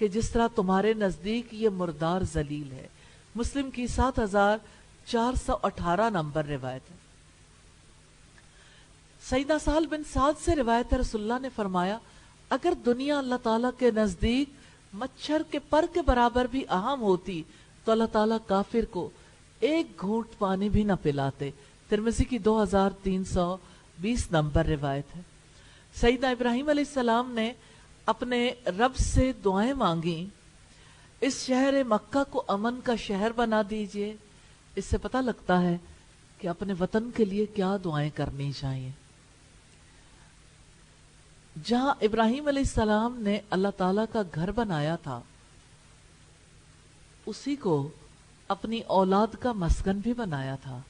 کہ جس طرح تمہارے نزدیک یہ مردار ذلیل ہے. مسلم کی 7418 نمبر روایت ہے. سیدنا سہل بن سعد سے روایت ہے رسول اللہ نے فرمایا اگر دنیا اللہ تعالیٰ کے نزدیک مچھر کے پر کے برابر بھی اہم ہوتی تو اللہ تعالیٰ کافر کو ایک گھونٹ پانی بھی نہ پلاتے. ترمذی کی 2320 نمبر روایت ہے. سیدنا ابراہیم علیہ السلام نے اپنے رب سے دعائیں مانگیں اس شہر مکہ کو امن کا شہر بنا دیجئے. اس سے پتہ لگتا ہے کہ اپنے وطن کے لیے کیا دعائیں کرنی چاہیے. جہاں ابراہیم علیہ السلام نے اللہ تعالیٰ کا گھر بنایا تھا اسی کو اپنی اولاد کا مسکن بھی بنایا تھا.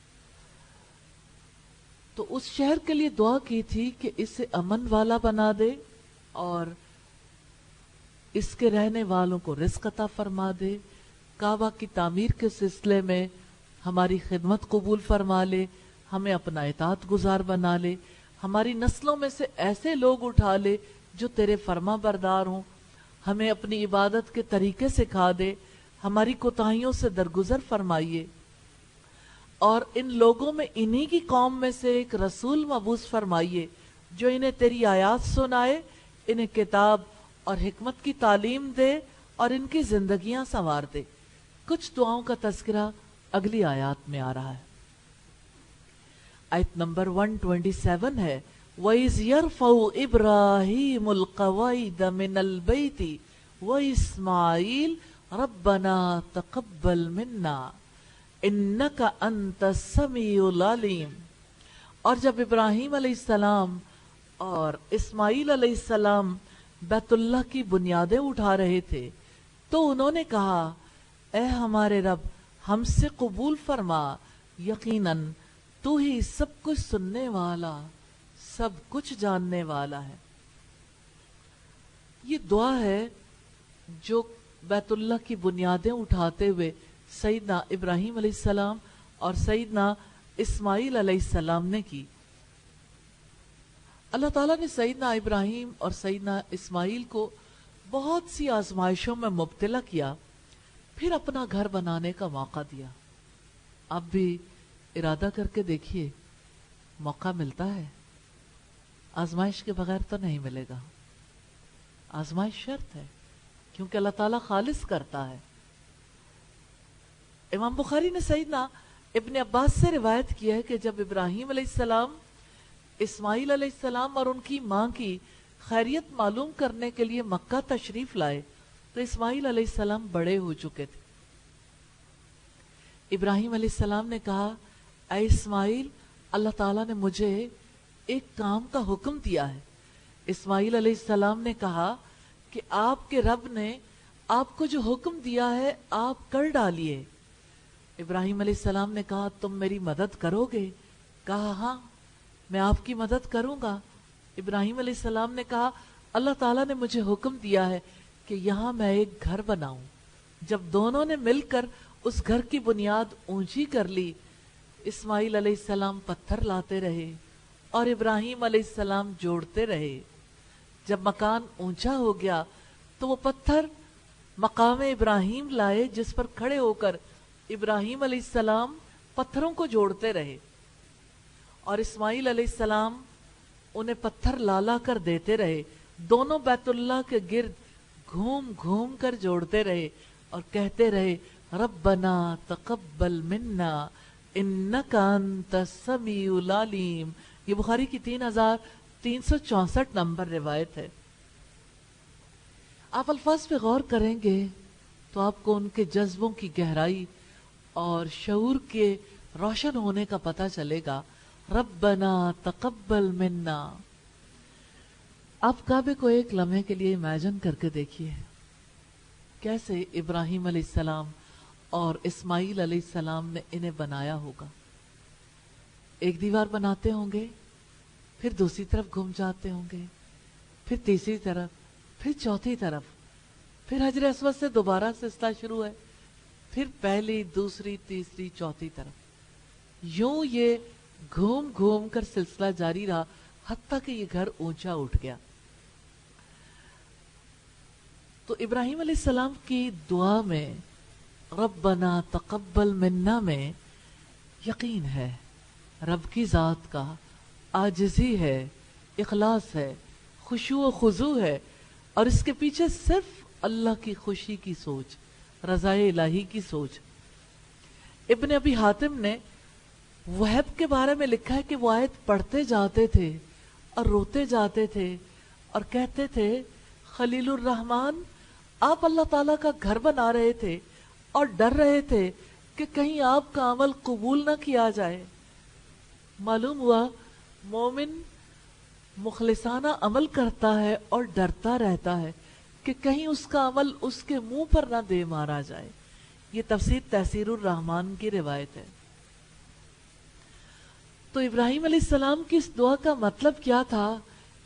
تو اس شہر کے لیے دعا کی تھی کہ اسے امن والا بنا دے اور اس کے رہنے والوں کو رزق عطا فرما دے. کعبہ کی تعمیر کے سلسلے میں ہماری خدمت قبول فرما لے, ہمیں اپنا اطاعت گزار بنا لے, ہماری نسلوں میں سے ایسے لوگ اٹھا لے جو تیرے فرما بردار ہوں, ہمیں اپنی عبادت کے طریقے سکھا دے, ہماری کوتاہیوں سے درگزر فرمائیے, اور ان لوگوں میں انہی کی قوم میں سے ایک رسول مبعوث فرمائیے جو انہیں تیری آیات سنائے, انہیں کتاب اور حکمت کی تعلیم دے اور ان کی زندگیاں سنوار دے. کچھ دعاؤں کا تذکرہ اگلی آیات میں آ رہا ہے. آیت نمبر 127 ہے وَإِذْ يَرْفَعُ إِبْرَاهِيمُ الْقَوَاعِدَ مِنَ الْبَيْتِ وَإِسْمَاعِيلُ رَبَّنَا تَقَبَّلْ مِنَّا إِنَّكَ أَنْتَ السَّمِيعُ الْعَلِيمُ. اور جب ابراہیم علیہ السلام اور اسماعیل علیہ السلام بیت اللہ کی بنیادیں اٹھا رہے تھے تو انہوں نے کہا اے ہمارے رب ہم سے قبول فرما, یقیناً تو ہی سب کچھ سننے والا سب کچھ جاننے والا ہے. یہ دعا ہے جو بیت اللہ کی بنیادیں اٹھاتے ہوئے سیدنا ابراہیم علیہ السلام اور سیدنا اسماعیل علیہ السلام نے کی. اللہ تعالیٰ نے سیدنا ابراہیم اور سیدنا اسماعیل کو بہت سی آزمائشوں میں مبتلا کیا, پھر اپنا گھر بنانے کا موقع دیا. آپ بھی ارادہ کر کے دیکھیے, موقع ملتا ہے, آزمائش کے بغیر تو نہیں ملے گا. آزمائش شرط ہے کیونکہ اللہ تعالیٰ خالص کرتا ہے. امام بخاری نے سیدنا ابن عباس سے روایت کی ہے کہ جب ابراہیم علیہ السلام اسماعیل علیہ السلام اور ان کی ماں کی خیریت معلوم کرنے کے لیے مکہ تشریف لائے تو اسماعیل علیہ السلام بڑے ہو چکے تھے. ابراہیم علیہ السلام نے کہا اے اسماعیل اللہ تعالیٰ نے مجھے ایک کام کا حکم دیا ہے. اسماعیل علیہ السلام نے کہا کہ آپ کے رب نے آپ کو جو حکم دیا ہے آپ کر ڈالیے. ابراہیم علیہ السلام نے کہا تم میری مدد کرو گے؟ کہا ہاں میں آپ کی مدد کروں گا. ابراہیم علیہ السلام نے کہا اللہ تعالیٰ نے مجھے حکم دیا ہے کہ یہاں میں ایک گھر بناؤں. جب دونوں نے مل کر اس گھر کی بنیاد اونچی کر لی, اسماعیل علیہ السلام پتھر لاتے رہے اور ابراہیم علیہ السلام جوڑتے رہے. جب مکان اونچا ہو گیا تو وہ پتھر مقام ابراہیم لائے جس پر کھڑے ہو کر ابراہیم علیہ السلام پتھروں کو جوڑتے رہے اور اسماعیل علیہ السلام انہیں پتھر لا کر دیتے رہے. دونوں بیت اللہ کے گرد گھوم گھوم کر جوڑتے رہے اور کہتے رہے ربنا تقبل منا انک انت السمیع العلیم. یہ بخاری کی 3364 نمبر روایت ہے. آپ الفاظ پہ غور کریں گے تو آپ کو ان کے جذبوں کی گہرائی اور شعور کے روشن ہونے کا پتہ چلے گا. ربنا تقبل منا. آپ کعبے کو ایک لمحے کے لیے امیجن کر کے دیکھیے کیسے ابراہیم علیہ السلام اور اسماعیل علیہ السلام نے انہیں بنایا ہوگا. ایک دیوار بناتے ہوں گے, پھر دوسری طرف گھوم جاتے ہوں گے, پھر تیسری طرف, پھر چوتھی طرف, پھر حجر اسود سے دوبارہ سلسلہ شروع ہے, پھر پہلی دوسری تیسری چوتھی طرف. یوں یہ گھوم گھوم کر سلسلہ جاری رہا حتیٰ کہ یہ گھر اونچا اٹھ گیا. تو تو ابراہیم علیہ السلام کی دعا میں ربنا تقبل منا میں یقین ہے، رب کی ذات کا، عاجزی ہے، اخلاص ہے، خشوع و خضوع ہے، اور اس کے پیچھے صرف اللہ کی خوشی کی سوچ، رضائے الہی کی سوچ۔ ابن ابی حاتم نے وہب کے بارے میں لکھا ہے کہ وہ آیت پڑھتے جاتے تھے اور روتے جاتے تھے اور کہتے تھے خلیل الرحمن آپ اللہ تعالیٰ کا گھر بنا رہے تھے اور ڈر رہے تھے کہ کہیں آپ کا عمل قبول نہ کیا جائے۔ معلوم ہوا مومن مخلصانہ عمل کرتا ہے اور ڈرتا رہتا ہے کہ کہیں اس کا عمل اس کے منہ پر نہ دے مارا جائے۔ یہ تفسیر تحسیر الرحمن کی روایت ہے۔ تو ابراہیم علیہ السلام کی اس دعا کا مطلب کیا تھا؟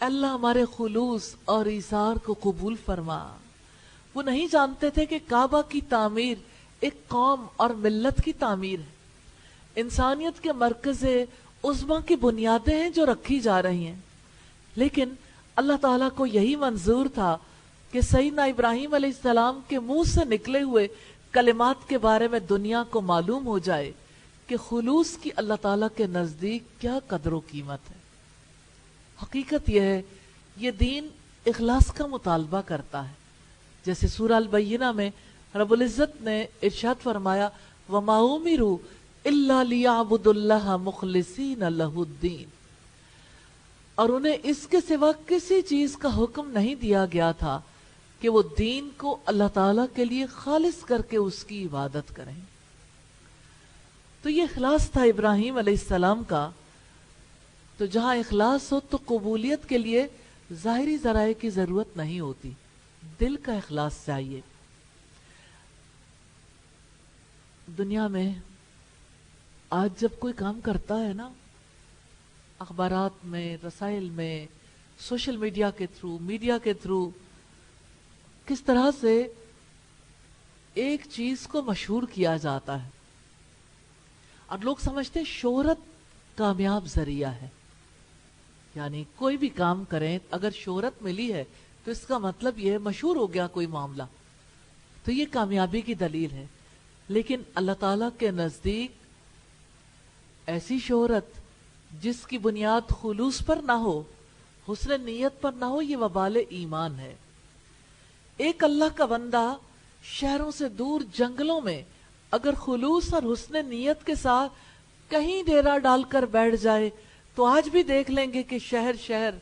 اللہ ہمارے خلوص اور ایثار کو قبول فرما۔ وہ نہیں جانتے تھے کہ کعبہ کی تعمیر ایک قوم اور ملت کی تعمیر ہے، انسانیت کے مرکز عظمیٰ کی بنیادیں ہیں جو رکھی جا رہی ہیں، لیکن اللہ تعالیٰ کو یہی منظور تھا کہ سیدنا ابراہیم علیہ السلام کے منہ سے نکلے ہوئے کلمات کے بارے میں دنیا کو معلوم ہو جائے کہ خلوص کی اللہ تعالیٰ کے نزدیک کیا قدر و قیمت ہے۔ حقیقت یہ ہے، یہ دین اخلاص کا مطالبہ کرتا ہے۔ جیسے سورہ البینہ میں رب العزت نے ارشاد فرمایا وَمَا أُمِرُوا إِلَّا لِيَعْبُدُوا اللَّهَ مُخْلِصِينَ لَهُ الدِّينَ، اور انہیں اس کے سوا کسی چیز کا حکم نہیں دیا گیا تھا کہ وہ دین کو اللہ تعالیٰ کے لیے خالص کر کے اس کی عبادت کریں۔ تو یہ اخلاص تھا ابراہیم علیہ السلام کا۔ تو جہاں اخلاص ہو تو قبولیت کے لیے ظاہری ذرائع کی ضرورت نہیں ہوتی، دل کا اخلاص چاہیے۔ دنیا میں آج جب کوئی کام کرتا ہے نا، اخبارات میں، رسائل میں، سوشل میڈیا کے تھرو، میڈیا کے تھرو، کس طرح سے ایک چیز کو مشہور کیا جاتا ہے اور لوگ سمجھتے ہیں شہرت کامیاب ذریعہ ہے۔ یعنی کوئی بھی کام کریں، اگر شہرت ملی ہے تو اس کا مطلب یہ ہے مشہور ہو گیا کوئی معاملہ، تو یہ کامیابی کی دلیل ہے۔ لیکن اللہ تعالیٰ کے نزدیک ایسی شہرت جس کی بنیاد خلوص پر نہ ہو، حسن نیت پر نہ ہو، یہ وبال ایمان ہے۔ ایک اللہ کا بندہ شہروں سے دور جنگلوں میں اگر خلوص اور حسن نیت کے ساتھ کہیں ڈیرا ڈال کر بیٹھ جائے تو آج بھی دیکھ لیں گے کہ شہر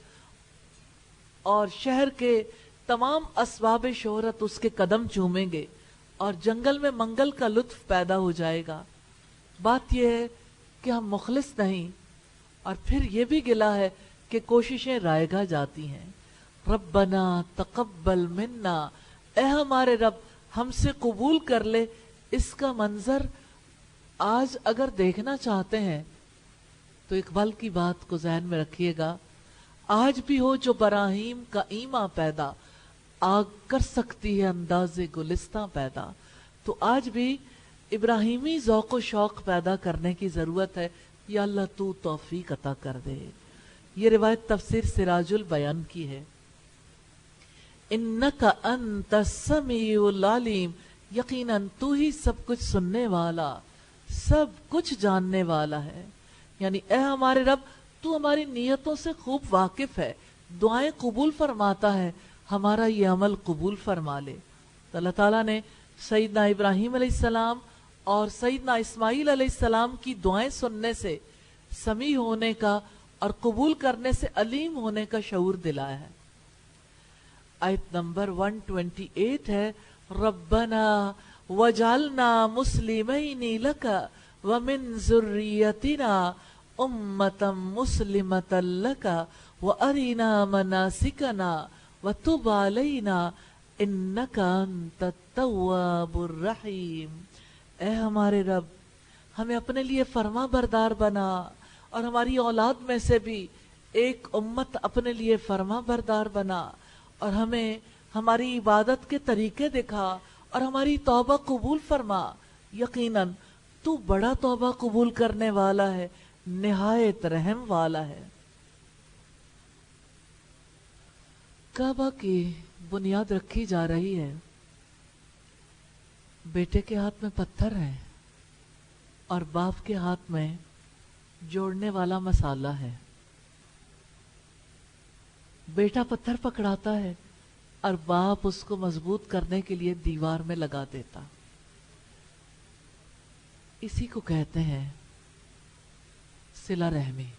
اور شہر کے تمام اسباب شہرت اس کے قدم چومیں گے اور جنگل میں منگل کا لطف پیدا ہو جائے گا۔ بات یہ ہے کہ ہم مخلص نہیں، اور پھر یہ بھی گلہ ہے کہ کوششیں رائگاں جاتی ہیں۔ ربنا تقبل منا، اے ہمارے رب ہم سے قبول کر لے۔ اس کا منظر آج اگر دیکھنا چاہتے ہیں تو اقبال کی بات کو ذہن میں رکھیے گا، آج بھی ہو جو براہیم کا ایماں پیدا، آگ کر سکتی ہے انداز گلستاں پیدا۔ تو آج بھی ابراہیمی ذوق و شوق پیدا کرنے کی ضرورت ہے۔ یا اللہ تو توفیق عطا کر دے۔ یہ روایت تفسیر سراج البیان کی ہے۔ انک انت السمیع العلیم، یقیناً تو ہی سب کچھ سننے والا، سب کچھ جاننے والا ہے۔ یعنی اے ہمارے رب تو ہماری نیتوں سے خوب واقف ہے، دعائیں قبول فرماتا ہے، ہمارا یہ عمل قبول فرما لے۔ تو اللہ تعالیٰ نے سیدنا ابراہیم علیہ السلام اور سیدنا اسماعیل علیہ السلام کی دعائیں سننے سے، سمیع ہونے کا اور قبول کرنے سے علیم ہونے کا شعور دلایا ہے۔ آیت نمبر 128 ہے ربنا وجعلنا مسلمین لک ومن ذریتنا امتا مسلمتا لک وارنا مناسکنا وتب علینا انک انت التواب الرحیم۔ اے ہمارے رب ہمیں اپنے لیے فرما بردار بنا، اور ہماری اولاد میں سے بھی ایک امت اپنے لیے فرما بردار بنا، اور ہمیں ہماری عبادت کے طریقے دکھا اور ہماری توبہ قبول فرما۔ یقیناً تو بڑا توبہ قبول کرنے والا ہے، نہایت رحم والا ہے۔ کعبہ کی بنیاد رکھی جا رہی ہے. بیٹے کے ہاتھ میں پتھر ہے اور باپ کے ہاتھ میں جوڑنے والا مسالہ ہے. بیٹا پتھر پکڑاتا ہے اور باپ اس کو مضبوط کرنے کے لیے دیوار میں لگا دیتا. اسی کو کہتے ہیں صلہ رحمی،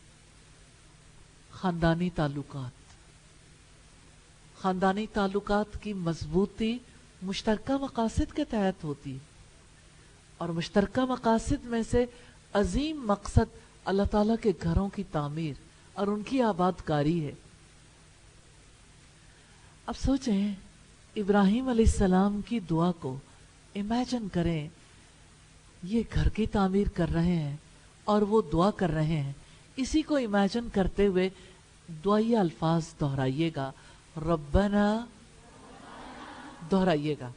خاندانی تعلقات. خاندانی تعلقات کی مضبوطی مشترکہ مقاصد کے تحت ہوتی، اور مشترکہ مقاصد میں سے عظیم مقصد اللہ تعالیٰ کے گھروں کی تعمیر اور ان کی آباد کاری ہے. اب سوچیں، ابراہیم علیہ السلام کی دعا کو امیجن کریں. یہ گھر کی تعمیر کر رہے ہیں اور وہ دعا کر رہے ہیں. اسی کو امیجن کرتے ہوئے دعائیہ الفاظ دہرائیے گا. ربنا، دہرائیے گا.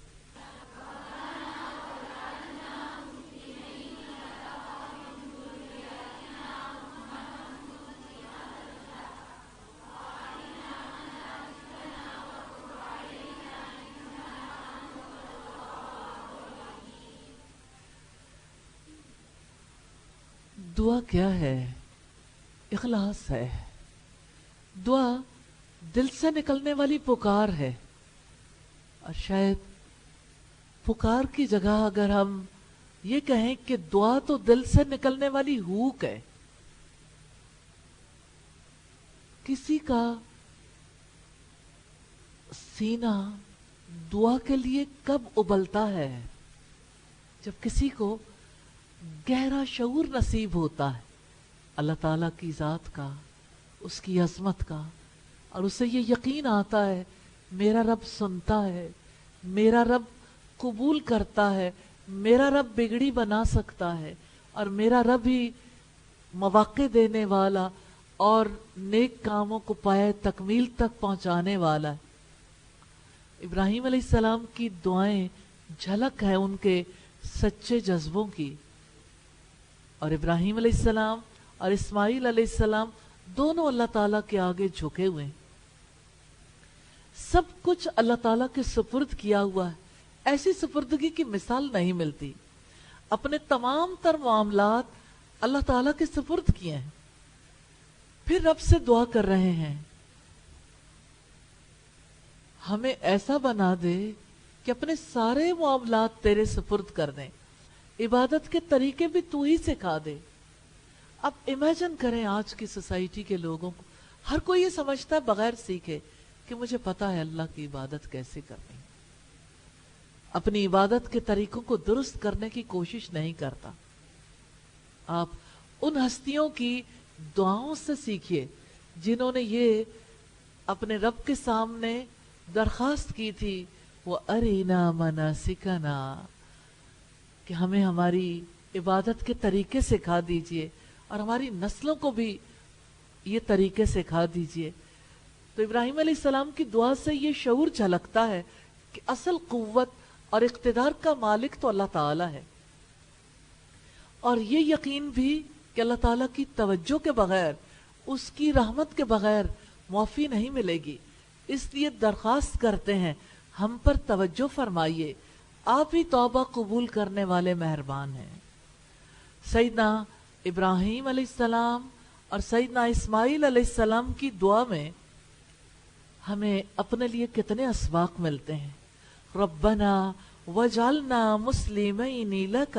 دعا کیا ہے؟ اخلاص ہے. دعا دل سے نکلنے والی پکار ہے. اور شاید پکار کی جگہ اگر ہم یہ کہیں کہ دعا تو دل سے نکلنے والی ہوک ہے. کسی کا سینہ دعا کے لیے کب ابلتا ہے؟ جب کسی کو گہرا شعور نصیب ہوتا ہے اللہ تعالیٰ کی ذات کا، اس کی عظمت کا، اور اسے یہ یقین آتا ہے میرا رب سنتا ہے، میرا رب قبول کرتا ہے، میرا رب بگڑی بنا سکتا ہے، اور میرا رب ہی مواقع دینے والا اور نیک کاموں کو پائے تکمیل تک پہنچانے والا ہے. ابراہیم علیہ السلام کی دعائیں جھلک ہے ان کے سچے جذبوں کی. اور ابراہیم علیہ السلام اور اسماعیل علیہ السلام دونوں اللہ تعالیٰ کے آگے جھکے ہوئے ہیں. سب کچھ اللہ تعالیٰ کے سپرد کیا ہوا ہے. ایسی سپردگی کی مثال نہیں ملتی. اپنے تمام تر معاملات اللہ تعالیٰ کے سپرد کیے ہیں، پھر رب سے دعا کر رہے ہیں ہمیں ایسا بنا دے کہ اپنے سارے معاملات تیرے سپرد کر دیں. عبادت کے طریقے بھی تو ہی سکھا دے. اب امیجن کریں آج کی سوسائٹی کے لوگوں کو، ہر کوئی یہ سمجھتا ہے بغیر سیکھے کہ مجھے پتا ہے اللہ کی عبادت کیسے کرنی. اپنی عبادت کے طریقوں کو درست کرنے کی کوشش نہیں کرتا. آپ ان ہستیوں کی دعاؤں سے سیکھیے جنہوں نے یہ اپنے رب کے سامنے درخواست کی تھی، وَأَرِنَا مَنَاسِكَنَا، کہ ہمیں ہماری عبادت کے طریقے سکھا دیجئے اور ہماری نسلوں کو بھی یہ طریقے سکھا دیجئے. تو ابراہیم علیہ السلام کی دعا سے یہ شعور جھلکتا ہے کہ اصل قوت اور اقتدار کا مالک تو اللہ تعالیٰ ہے، اور یہ یقین بھی کہ اللہ تعالیٰ کی توجہ کے بغیر، اس کی رحمت کے بغیر معافی نہیں ملے گی. اس لیے درخواست کرتے ہیں ہم پر توجہ فرمائیے، آپ ہی توبہ قبول کرنے والے مہربان ہیں. سیدنا ابراہیم علیہ السلام اور سیدنا اسماعیل علیہ السلام کی دعا میں ہمیں اپنے لیے کتنے اسباق ملتے ہیں. ربنا وجعلنا مسلمین لک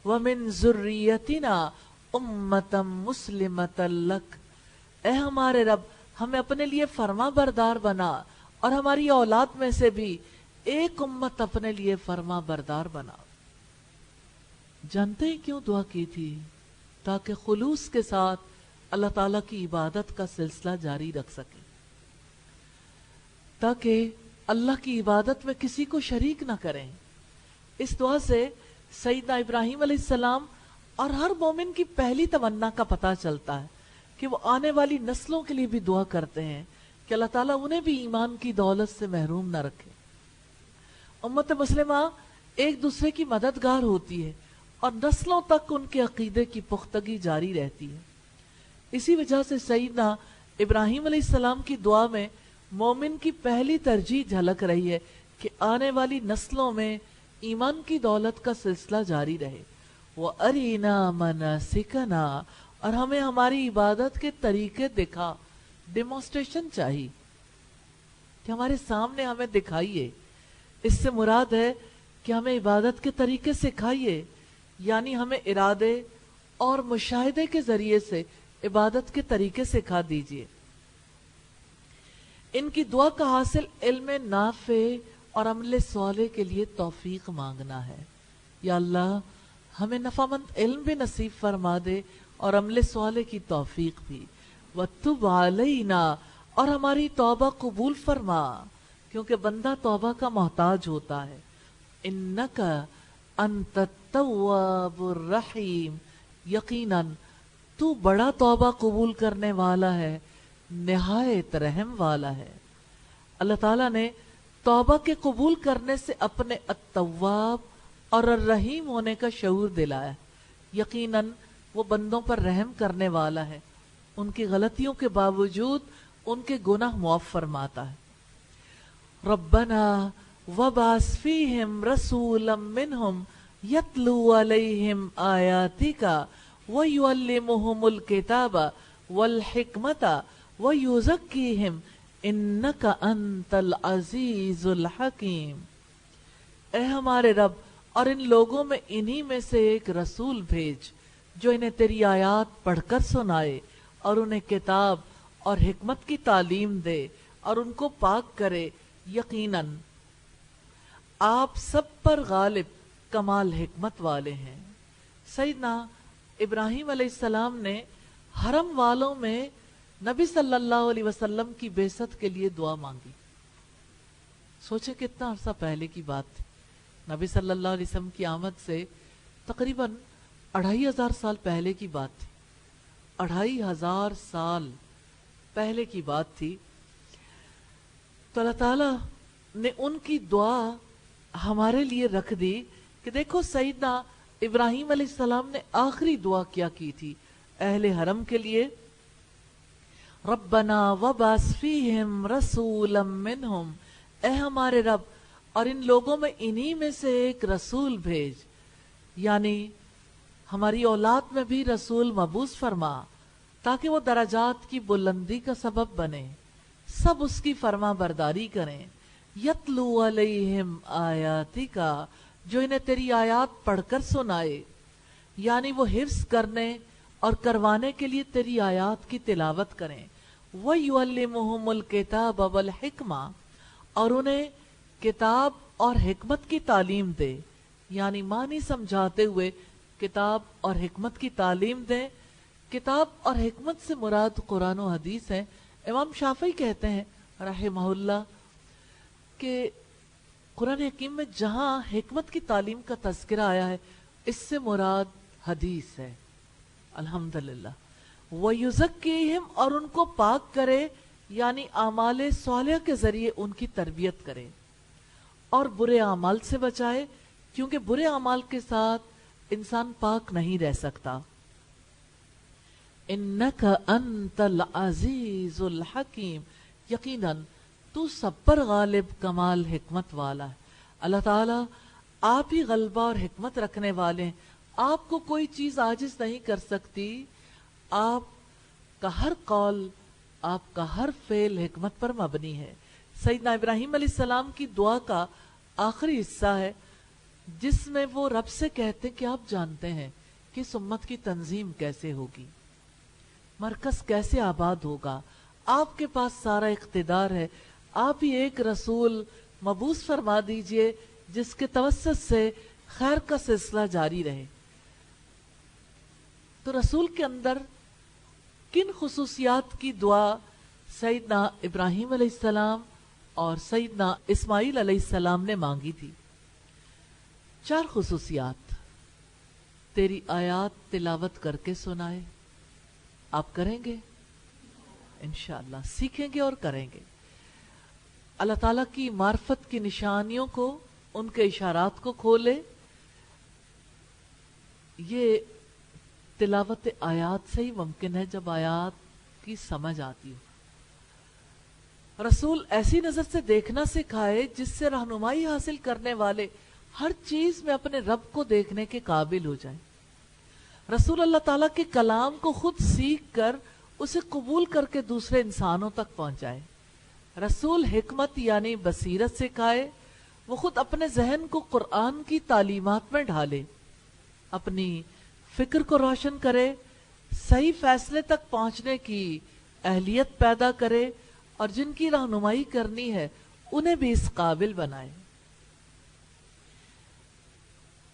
ومن ذریتنا امتا مسلمتا لک. اے ہمارے رب، ہمیں اپنے لیے فرما بردار بنا اور ہماری اولاد میں سے بھی ایک امت اپنے لیے فرما بردار بنا. جانتے ہیں کیوں دعا کی تھی؟ تاکہ خلوص کے ساتھ اللہ تعالیٰ کی عبادت کا سلسلہ جاری رکھ سکے، تاکہ اللہ کی عبادت میں کسی کو شریک نہ کریں. اس دعا سے سیدنا ابراہیم علیہ السلام اور ہر مومن کی پہلی تمنا کا پتہ چلتا ہے کہ وہ آنے والی نسلوں کے لیے بھی دعا کرتے ہیں کہ اللہ تعالیٰ انہیں بھی ایمان کی دولت سے محروم نہ رکھے. امت مسلمہ ایک دوسرے کی مددگار ہوتی ہے اور نسلوں تک ان کے عقیدے کی پختگی جاری رہتی ہے. اسی وجہ سے سیدنا ابراہیم علیہ السلام کی دعا میں مومن کی پہلی ترجیح جھلک رہی ہے کہ آنے والی نسلوں میں ایمان کی دولت کا سلسلہ جاری رہے. وَأَرِنَا مَنَاسِكَنَا، اور ہمیں ہماری عبادت کے طریقے دکھا. ڈیمونسٹریشن چاہیے کہ ہمارے سامنے ہمیں دکھائیے. اس سے مراد ہے کہ ہمیں عبادت کے طریقے سکھائیے، یعنی ہمیں ارادے اور مشاہدے کے ذریعے سے عبادت کے طریقے سکھا دیجیے. ان کی دعا کا حاصل علم نافع اور عمل صالح کے لیے توفیق مانگنا ہے. یا اللہ ہمیں نفع مند علم بھی نصیب فرما دے اور عمل صالح کی توفیق بھی. وَتُبْ عَلَيْنَا، اور ہماری توبہ قبول فرما، کیونکہ بندہ توبہ کا محتاج ہوتا ہے. اِنَّكَ أَنْتَ التَّوَّابُ الرَّحِيمُ، یقیناً تو بڑا توبہ قبول کرنے والا ہے، نہایت رحم والا ہے. اللہ تعالیٰ نے توبہ کے قبول کرنے سے اپنے التواب اور الرحیم ہونے کا شعور دلایا. یقیناً وہ بندوں پر رحم کرنے والا ہے، ان کی غلطیوں کے باوجود ان کے گناہ معاف فرماتا ہے. ربنا وبعث فیہم رسولا منہم یتلو علیہم آیاتک وَيُعَلِّمُهُمُ الْكِتَابَ وَالْحِكْمَةَ وَيُزَكِّيهِمْ إِنَّكَ أَنْتَ الْعَزِيزُ الْحَكِيمُ. اے ہمارے رب، اور ان لوگوں میں انہی میں سے ایک رسول بھیج جو انہیں تیری آیات پڑھ کر سنائے اور انہیں کتاب اور حکمت کی تعلیم دے اور ان کو پاک کرے. یقیناً آپ سب پر غالب کمال حکمت والے ہیں. سیدنا ابراہیم علیہ السلام نے حرم والوں میں نبی صلی اللہ علیہ وسلم کی بعثت کے لیے دعا مانگی. سوچے کتنا عرصہ پہلے کی بات تھی. نبی صلی اللہ علیہ وسلم کی آمد سے تقریباً 2500 سال پہلے کی بات تھی. 2500 سال پہلے کی بات تھی. تو اللہ تعالیٰ نے ان کی دعا ہمارے لیے رکھ دی کہ دیکھو سیدنا ابراہیم علیہ السلام نے آخری دعا کیا کی تھی اہل حرم کے لیے. ربنا وبعث فیہم رسولا منہم، اے ہمارے رب، اور ان لوگوں میں انہی میں سے ایک رسول بھیج، یعنی ہماری اولاد میں بھی رسول مبعوث فرما تاکہ وہ درجات کی بلندی کا سبب بنے، سب اس کی فرما برداری کریں. یتلو علیہم آیاتک، جو انہیں تیری آیات پڑھ کر سنائے، یعنی وہ حفظ کرنے اور کروانے کے لیے تیری آیات کی تلاوت کریں. وَيُعَلِّمُهُمُ الْكِتَابَ وَالْحِكْمَةَ، اور انہیں کتاب اور حکمت کی تعلیم دے، یعنی معنی سمجھاتے ہوئے کتاب اور حکمت کی تعلیم دیں. کتاب اور حکمت سے مراد قرآن و حدیث ہیں. امام شافعی کہتے ہیں رحمہ اللہ کہ قرآن حکیم میں جہاں حکمت کی تعلیم کا تذکرہ آیا ہے اس سے مراد حدیث ہے. الحمدللہ. وَيُزَكِّيهِمْ، اور ان کو پاک کرے، یعنی اعمال صالح کے ذریعے ان کی تربیت کرے اور برے اعمال سے بچائے، کیونکہ برے اعمال کے ساتھ انسان پاک نہیں رہ سکتا. اِنَّكَ أَنْتَ الْعَزِيزُ الْحَكِيمُ، یقیناً تو سب پر غالب کمال حکمت والا ہے. اللہ تعالیٰ آپ ہی غلبہ اور حکمت رکھنے والے ہیں. آپ کو کوئی چیز عاجز نہیں کر سکتی. آپ کا ہر قول، آپ کا ہر فعل حکمت پر مبنی ہے. سیدنا ابراہیم علیہ السلام کی دعا کا آخری حصہ ہے جس میں وہ رب سے کہتے کہ آپ جانتے ہیں کہ اس امت کی تنظیم کیسے ہوگی، مرکز کیسے آباد ہوگا. آپ کے پاس سارا اقتدار ہے. آپ ہی ایک رسول مبعوث فرما دیجئے جس کے توسط سے خیر کا سلسلہ جاری رہے. تو رسول کے اندر کن خصوصیات کی دعا سیدنا ابراہیم علیہ السلام اور سیدنا اسماعیل علیہ السلام نے مانگی تھی؟ 4 خصوصیات. تیری آیات تلاوت کر کے سنائے. آپ کریں گے انشاءاللہ، سیکھیں گے اور کریں گے. اللہ تعالیٰ کی معرفت کی نشانیوں کو، ان کے اشارات کو کھولے. یہ تلاوت آیات سے ہی ممکن ہے جب آیات کی سمجھ آتی ہو. رسول ایسی نظر سے دیکھنا سکھائے جس سے رہنمائی حاصل کرنے والے ہر چیز میں اپنے رب کو دیکھنے کے قابل ہو جائیں۔ رسول اللہ تعالیٰ کے کلام کو خود سیکھ کر اسے قبول کر کے دوسرے انسانوں تک پہنچائے۔ رسول حکمت یعنی بصیرت سکھائے، وہ خود اپنے ذہن کو قرآن کی تعلیمات میں ڈھالے، اپنی فکر کو روشن کرے، صحیح فیصلے تک پہنچنے کی اہلیت پیدا کرے، اور جن کی رہنمائی کرنی ہے انہیں بھی اس قابل بنائے۔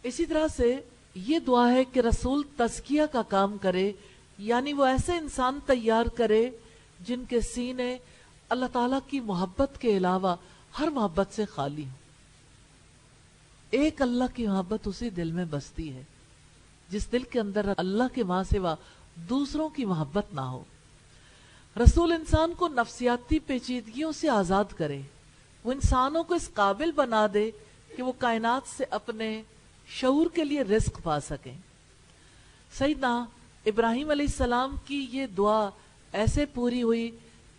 اسی طرح سے یہ دعا ہے کہ رسول تزکیہ کا کام کرے، یعنی وہ ایسے انسان تیار کرے جن کے سینے اللہ تعالیٰ کی محبت کے علاوہ ہر محبت سے خالی ہوں۔ ایک اللہ کی محبت اسی دل میں بستی ہے جس دل کے اندر اللہ کے ماں سوا دوسروں کی محبت نہ ہو۔ رسول انسان کو نفسیاتی پیچیدگیوں سے آزاد کرے، وہ انسانوں کو اس قابل بنا دے کہ وہ کائنات سے اپنے شعور کے لیے رزق پا سکیں۔ سیدنا ابراہیم علیہ السلام کی یہ دعا ایسے پوری ہوئی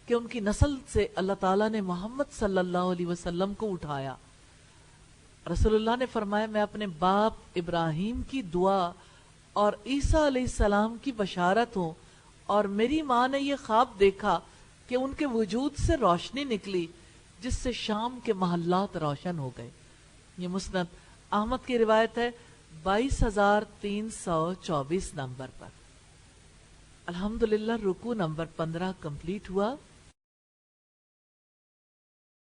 کہ ان کی نسل سے اللہ تعالیٰ نے محمد صلی اللہ علیہ وسلم کو اٹھایا۔ رسول اللہ نے فرمایا میں اپنے باپ ابراہیم کی دعا اور عیسیٰ علیہ السلام کی بشارت ہوں، اور میری ماں نے یہ خواب دیکھا کہ ان کے وجود سے روشنی نکلی جس سے شام کے محلات روشن ہو گئے۔ یہ مسند احمد کی روایت ہے 22,324 نمبر پر۔ الحمدللہ رکوع نمبر 15 کمپلیٹ ہوا۔